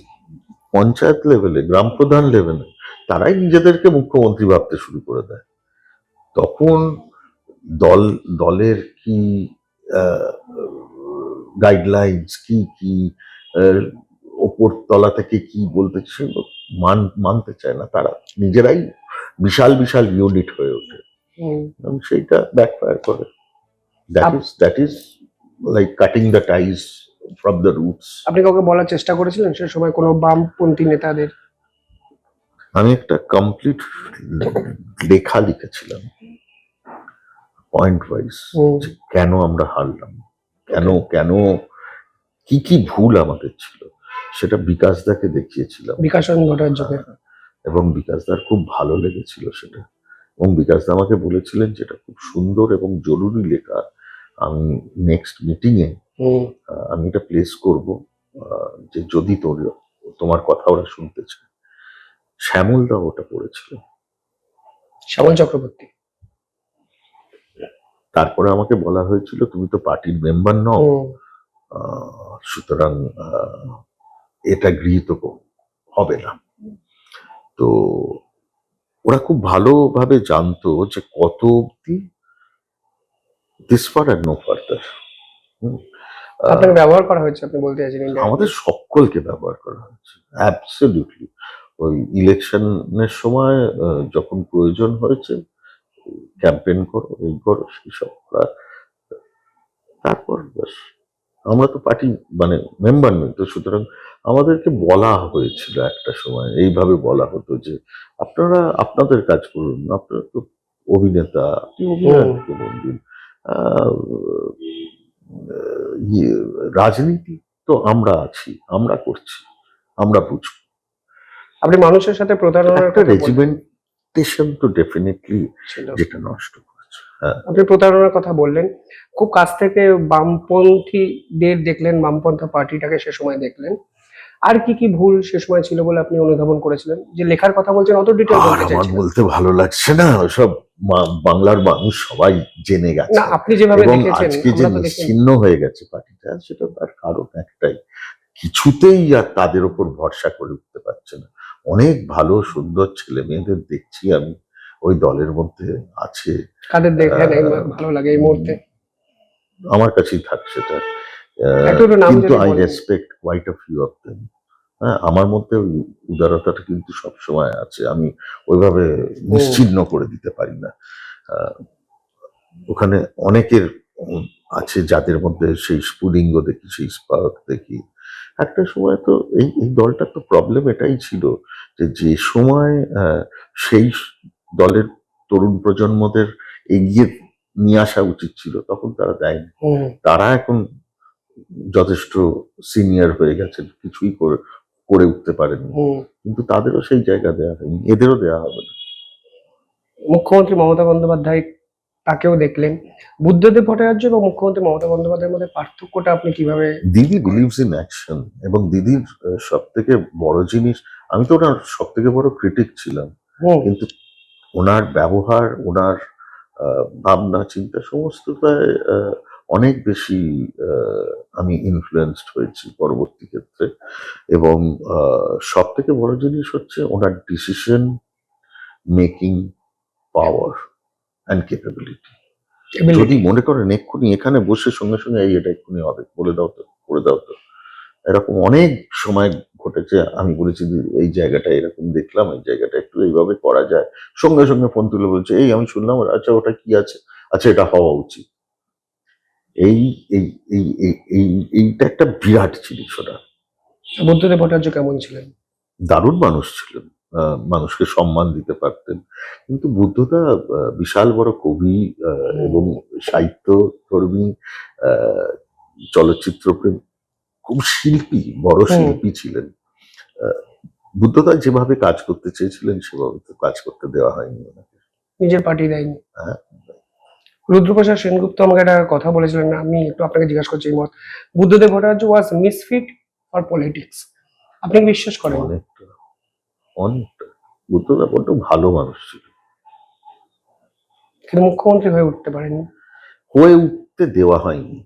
পঞ্চায়েত লেভেলে, গ্রাম প্রধান লেভেলে তারাই নিজেদেরকে মুখ্যমন্ত্রী ভাবতে শুরু করে দেয়। তখন দলের কি গাইডলাইন্স, কি কি ওপর তলা থেকে কি বলতে, সেগুলো মানতে চায় না তারা, নিজেরাই বিশাল বিশাল ইউনিট হয়ে ওঠে, হুম। এবং সেইটা ব্যাকফায়ার করে। That is like cutting the ties from the roots. আপনি কাউকে বলার চেষ্টা করেছিলেন সে সময় কোনো বামপন্থী নেতাদের? আমি একটা কমপ্লিট লেখা লিখেছিলাম পয়েন্ট ওয়াইজ, হুম, কেন আমরা হারলাম, কেন কেন কি কি ভুল আমাদের ছিল, সেটা বিকাশদাকে দেখিয়েছিলাম। বিকাশ রঞ্জন ভট্টাচার্যকে। এবং বিকাশদার খুব ভালো লেগেছিল সেটা, এবং বিকাশদা আমাকে বলেছিলেন যেটা খুব সুন্দর এবং জরুরি লেখা, আমি নেক্সট মিটিং এ হুম, আমি এটা প্লেস করব, যে যদি তোমার কথা ওরা শুনতে চায়। শ্যামলদা ওটা পড়েছিল। শ্যামল চক্রবর্তী। তারপরে আমাকে বলা হয়েছিল তুমি তো পার্টির মেম্বার নও, হুম, সুতরাং এটা গৃহীত হবে না। তো ওরা খুব ভালোভাবে জানতো যে কত অব্দি দিস ফার আর নো ফার্দার। আপনাকে ব্যবহার করা হয়েছে আপনি বলতে চাইছেন indirectly? আমাদের সকলকে ব্যবহার করা হয়েছে, অ্যাবসলিউটলি। ওই ইলেকশনের সময় যখন প্রয়োজন হয়েছে, ক্যাম্পেইন করো, এই করো, সেই সব করা। তারপর ব্যাস, আমরা তো পার্টি মানে মেম্বার নই, তো সুতরাং আমাদেরকে বলা হয়েছিল একটা সময়, এইভাবে বলা হতো যে আপনারা আপনাদের কাজ করুন, আপনারা তো অভিনেতা, আপনি অভিনেতাকে মন দিন, আহ, ইয়ে, রাজনীতি তো আমরা আছি, আমরা করছি, আমরা বুঝবো। আপনি মানুষের সাথে প্রতারণার একটা কথা বললেন। রেজিমেন্টেশন তো ডেফিনেটলি ছিল। যেটা নষ্ট করেছে। হ্যাঁ, আপনি প্রতারণার কথা বললেন, খুব কাছ থেকে বামপন্থীদের দেখলেন, বামপন্থা পার্টিটাকে সে সময় দেখলেন। আর কি কি ভুল সে সময় ছিল বলে আপনি অনুধাবন করেছিলেন? যে লেখার কথা বলছেন অত ডিটেল আর বলতে আমার চাইছেন না। বলতে ভালো লাগছে না, ওসব বাংলার মানুষ সবাই জেনে গেছে, না, আপনি যেভাবে এবং লিখেছেন আজকে যে আমরা তো দেখেছি। নিশ্চিহ্ন হয়ে গেছে পার্টিটা, সেটা তার কারণ একটাই, কিছুতেই আর তাদের ওপর ভরসা করে উঠতে পারছে না। অনেক ভালো সুন্দর ছেলে মেয়েদের দেখছি আমি ওই দলের মধ্যে আছে, কাদের দেখলেন ভালো লাগে এই মুহূর্তে? আমার কাছেই থাকছে সেটা, একটু একটু নাম কিন্তু যদি আই বলেন। Respect quite a few of them. হ্যাঁ, আমার মধ্যে ওই উদারতাটা কিন্তু সবসময় আছে, আমি ওইভাবে নিশ্চিহ্ন করে দিতে পারি না। আহ, ওখানে অনেকের আছে যাদের মধ্যে সেই স্ফুলিঙ্গ দেখি, সেই স্পার্ক দেখি, একটা সময় তো এই দলটার তো প্রবলেম এটাই ছিল যে যে সময় সেই দলের তরুণ প্রজন্মদের এগিয়ে নিয়ে আসা উচিত ছিল তখন তারা দেয়নি। হুম, তারা এখন যথেষ্ট সিনিয়র হয়ে গেছেন, কিছুই করে করে উঠতে পারেননি, হুম। কিন্তু তাদেরও সেই জায়গা দেওয়া হয়নি, এদেরও দেওয়া হবে না। মুখ্যমন্ত্রী মমতা বন্দ্যোপাধ্যায়, তাকেও দেখলেন। বুদ্ধদেব ভট্টাচার্য এবং মুখ্যমন্ত্রী মমতা বন্দ্যোপাধ্যায়ের মধ্যে পার্থক্যটা আপনি কিভাবে? দিদি বিলিভস ইন অ্যাকশন, এবং দিদির সব থেকে বড় জিনিস, আমি তো ওনার সব থেকে বড় ক্রিটিক ছিলাম, হুম, কিন্তু ওনার ব্যবহার, ওনার ভাবনা চিন্তা সমস্তটায় অনেক বেশি আমি ইনফ্লুয়েন্সড হয়েছি পরবর্তী ক্ষেত্রে। এবং সব থেকে বড় জিনিস হচ্ছে ওনার decision making power and capability. যদি এবিলিটি। মনে করেন এক্ষুনি এখানে বসে সঙ্গে সঙ্গে এই এটা এক্ষুনি হবে, বলে দাও তো, করে দাও তো, এরকম অনেক সময় ঘটেছে। আমি বলেছি যে এই জায়গাটা এরকম দেখলাম, এই জায়গাটা একটু এইভাবে করা যায়, সঙ্গে সঙ্গে ফোন তুলে বলছে এই আমি শুনলাম, আচ্ছা ওটা কি আছে, আচ্ছা এটা হওয়া উচিত। এই এই এই এই- এই এইটা একটা বিরাট জিনিস। ওটা বুদ্ধদেব ভট্টাচার্য কেমন ছিলেন? দারুণ মানুষ ছিলেন, মানুষকে সম্মান দিতে পারতেন। কিন্তু বুদ্ধদা বিশাল বড় কবি, এবং সাহিত্য কর্মী, আহ, চলচ্চিত্র প্রেমী, খুব শিল্পী, বড় হুম। শিল্পী ছিলেন। আহ, বুদ্ধদা যেভাবে কাজ করতে চেয়েছিলেন সেভাবে তো কাজ করতে দেওয়া হয়নি ওনাকে। নিজের পার্টি দেয়নি। হ্যাঁ, রুদ্রপ্রসাদ সেনগুপ্ত আমাকে একটা কথা বলেছিলেন, আমি একটু আপনাকে জিজ্ঞাসা করছি এই মত। বুদ্ধদেব ভট্টাচার্য ওয়াজ মিসফিট ফর পলিটিক্স। আপনি কি বিশ্বাস করেন? অনেকটা, অনেকটা। বুদ্ধদা বড্ড ভালো মানুষ ছিল, কিন্তু মুখ্যমন্ত্রী হয়ে উঠতে পারেননি। হয়ে উঠতে দেওয়া হয়নি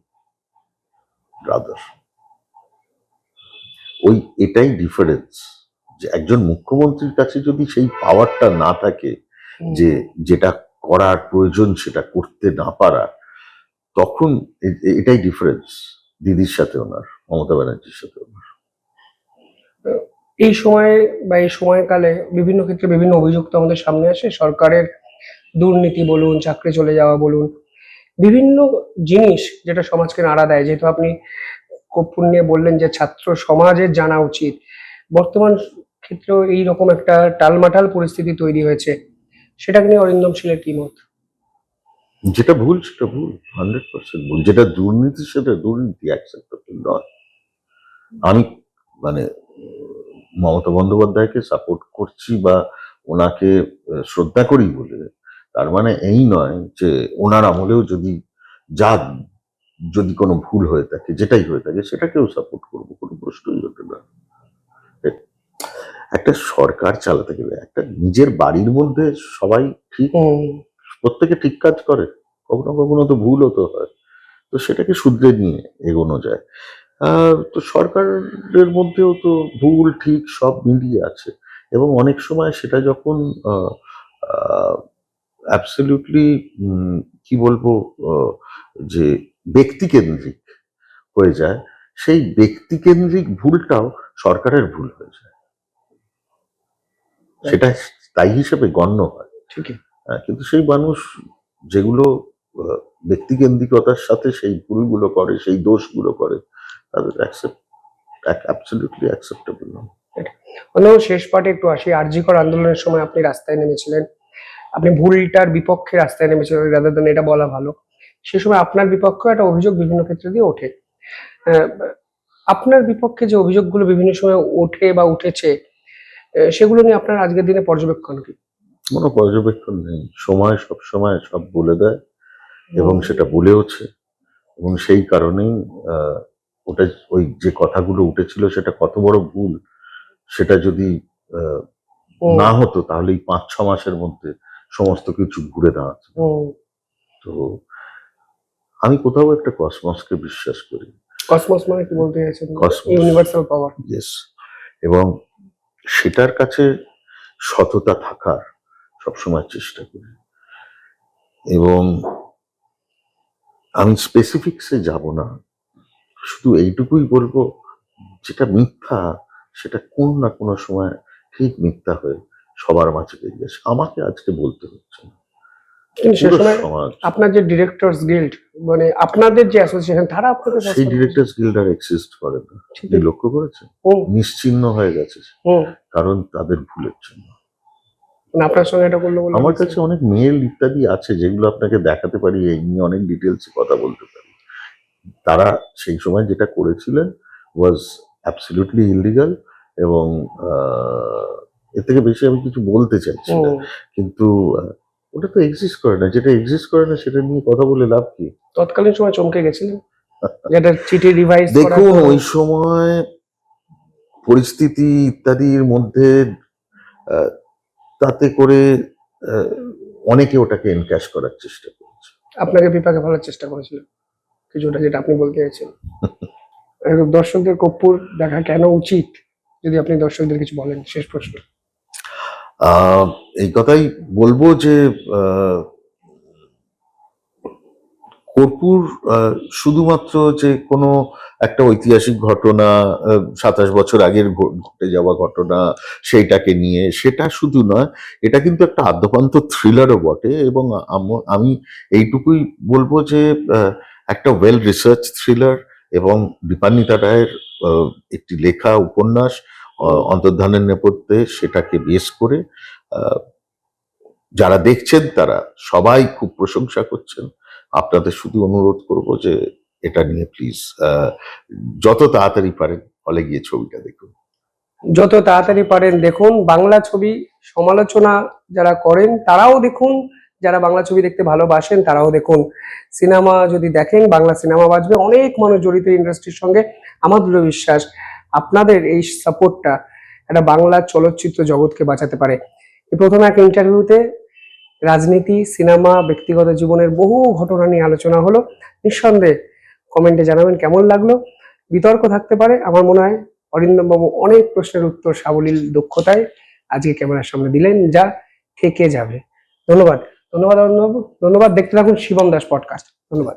ব্রাদার। ওই এটাই ডিফারেন্স, যে একজন মুখ্যমন্ত্রীর কাছে যদি সেই পাওয়ারটা না থাকে, হুম। যে যেটা করার প্রয়োজন সেটা করতে না পারা, তখন এটাই ডিফারেন্স দিদির সাথে ওনার, মমতা ব্যানার্জির সাথে ওনার। এই সময়ে বা এই সময়কালে বিভিন্ন ক্ষেত্রে বিভিন্ন অভিযোগ তো আমাদের সামনে আসে সরকারের। দুর্নীতি বলুন, চাকরি চলে যাওয়া বলুন, বিভিন্ন জিনিস যেটা সমাজকে নাড়া দেয়। যেহেতু আপনি কর্পূর নিয়ে বললেন যে ছাত্র সমাজের জানা উচিত, বর্তমান ক্ষেত্রেও এইরকম একটা টালমাটাল পরিস্থিতি তৈরি হয়েছে, সেটাকে নিয়ে অরিন্দম শীলের কি মত? যেটা ভুল সেটা ভুল, 100% ভুল। যেটা দুর্নীতি সেটা দুর্নীতি, অ্যাকসেপ্টেবল নয়। আমি মানে মমতা বন্দ্যোপাধ্যায়কে সাপোর্ট করছি বা ওনাকে শ্রদ্ধা করি বলে তার মানে এই নয় যে ওনার আমলেও যা যদি কোনো ভুল হয়ে থাকে, যেটাই হয়ে থাকে, সেটাকেও সাপোর্ট করবো, কোনো প্রশ্নই ওঠে না। একটা সরকার চালাতে গেলে একটা নিজের বাড়ির মধ্যে সবাই ঠিক, হুম। প্রত্যেকে ঠিক কাজ করে, কখনো কখনো তো ভুলও তো হয়, তো সেটাকে শুধরে নিয়ে এগোনো যায়। তো সরকারের মধ্যেও তো ভুল ঠিক সব মিলিয়ে আছে, এবং অনেক সময় সেটা যখন অ্যাবসলিউটলি কি বলবো, আহ, যে ব্যক্তিকেন্দ্রিক হয়ে যায়, সেই ব্যক্তিকেন্দ্রিক ভুলটাও সরকারের ভুল হয়ে যায়, সেটা তাই হিসেবে গণ্য হয়। ঠিকই। কিন্তু সেই মানুষ যেগুলো আহ, ব্যক্তিকেন্দ্রিকতার সাথে সেই ভুলগুলো করে, সেই দোষগুলো করে, তাদের অ্যাবসলিউটলি অ্যাকসেপ্টেবল নয়। অন্য শেষ পার্টে একটু আসি। আরজিকর আন্দোলনের সময় আপনি রাস্তায় নেমেছিলেন, আপনি ভুলটার বিপক্ষে রাস্তায় নেমেছিলেন, রাদার দেন এটা বলা ভালো। সে সময় আপনার বিপক্ষে একটা অভিযোগ বিভিন্ন ক্ষেত্রে দিয়ে ওঠে। আহ, আপনার বিপক্ষে যে অভিযোগগুলো বিভিন্ন সময় ওঠে বা উঠেছে, সেগুলো নিয়ে আপনার আজকের দিনে পর্যবেক্ষণ কি? কোনো পর্যবেক্ষণ নেই, সময় সব সময় সব বলে দেয়, এবং হুম, সেটা বলেওছে। এবং সেই কারণেই আহ, ওটা, ওই যে কথাগুলো উঠেছিল সেটা কত বড় ভুল, সেটা যদি আহ, হুম, না হতো তাহলে এই 5-6 মাসের মধ্যে সমস্ত কিছু ঘুরে দাঁড়াতো। হুম। তো আমি কোথাও একটা কসমসকে বিশ্বাস করি। কসমস মানে কি বলতে চাইছেন? কসমস, ইউনিভার্সাল পাওয়ার। ইয়েস। এবং সেটার কাছে সততা থাকার সবসময় চেষ্টা করি। এবং আমি স্পেসিফিক্সে যাব না, শুধু এইটুকুই বলবো, যেটা মিথ্যা সেটা কোনো না কোনো সময় ঠিক মিথ্যা হয়ে সবার মাঝে বেরিয়ে আসে, আমাকে আজকে বলতে হচ্ছে না, কিন্তু সে পুরো সময় সমাজ। আপনার যে ডিরেক্টরস গিল্ড, মানে আপনাদের যে অ্যাসোসিয়েশন, তারা আপনাকে সেই ডিরেক্টরস গিল্ড আর এক্সিস্ট করে না, ঠিক আপনি লক্ষ্য করেছেন? হুম নিশ্চিহ্ন হয়ে গেছে, হুম কারণ তাদের ভুলের জন্য। মানে আপনার সঙ্গে এটা করলো বলে আমার কাছে অনেক মেল ইত্যাদি আছে যেগুলো আপনাকে দেখাতে পারি, এই নিয়ে অনেক ডিটেলসে কথা বলতে পারি। তারা সেই সময় যেটা করেছিলেন ওয়াজ অ্যাবসলিউটলি ইলিগাল, এবং এর থেকে বেশি আমি কিছু বলতে চাইছি না। কিন্তু ওটা তো এক্সিস্ট করে না, যেটা এক্সিস্ট করে না সেটা নিয়ে কথা বলে লাভ কি? তৎকালীন সময় চমকে গেছিলেন যেটা চিঠি রিভাইজ দেখুন, ওই সময় পরিস্থিতি ইত্যাদির মধ্যে আহ, তাতে করে আহ, অনেকে ওটাকে এনক্যাশ করার চেষ্টা করেছে। আপনাকে বিপাকে ফেলার চেষ্টা করেছিল কিছুটা, যেটা আপনি বলতে চাইছেন। দর্শকদের কর্পূর দেখা কেন উচিত, যদি আপনি দর্শকদের কিছু বলেন, শেষ প্রশ্ন। এই কথাই বলবো যে কর্পূর শুধুমাত্র যে কোনো একটা ঐতিহাসিক ঘটনা, 27 বছর আগের ঘটে যাওয়া ঘটনা, সেইটাকে নিয়ে, সেটা শুধু নয়, এটা কিন্তু একটা আদ্যপান্ত থ্রিলারও বটে। এবং আমি এইটুকুই বলবো যে একটা ওয়েল রিসার্চ থ্রিলার, এবং দীপান্বিতা রায়ের একটি লেখা উপন্যাস অন্তর্ধানের নেপথ্যে, সেটাকে বেস করে যারা দেখছেন তারা সবাই খুব প্রশংসা করছেন। আপনাদের শুধু অনুরোধ করব যে এটা নিয়ে প্লিজ যত তাড়াতাড়ি পারেন হলে গিয়ে ছবিটা দেখুন। যত তাড়াতাড়ি পারেন দেখুন। বাংলা ছবি সমালোচনা যারা করেন তারাও দেখুন, যারা বাংলা ছবি দেখতে ভালোবাসেন তারাও দেখুন। সিনেমা যদি দেখেন, বাংলা সিনেমা বাঁচবে। অনেক মানুষ জড়িত ইন্ডাস্ট্রির সঙ্গে। আমার দৃঢ় বিশ্বাস আপনাদের এই সাপোর্টটা একটা বাংলা চলচ্চিত্র জগৎকে বাঁচাতে পারে। প্রথমে এক ইন্টারভিউতে রাজনীতি, সিনেমা, ব্যক্তিগত জীবনের বহু ঘটনা নিয়ে আলোচনা হলো। নিঃসন্দেহে কমেন্টে জানাবেন কেমন লাগলো। বিতর্ক থাকতে পারে। আমার মনে হয় অরিন্দম বাবু অনেক প্রশ্নের উত্তর সাবলীল দক্ষতায় আজকে ক্যামেরার সামনে দিলেন, যা থেকে যাবে। ধন্যবাদ। ধন্যবাদ অরিন্দম বাবু। ধন্যবাদ। দেখতে থাকুন শিবম দাস পডকাস্ট। ধন্যবাদ।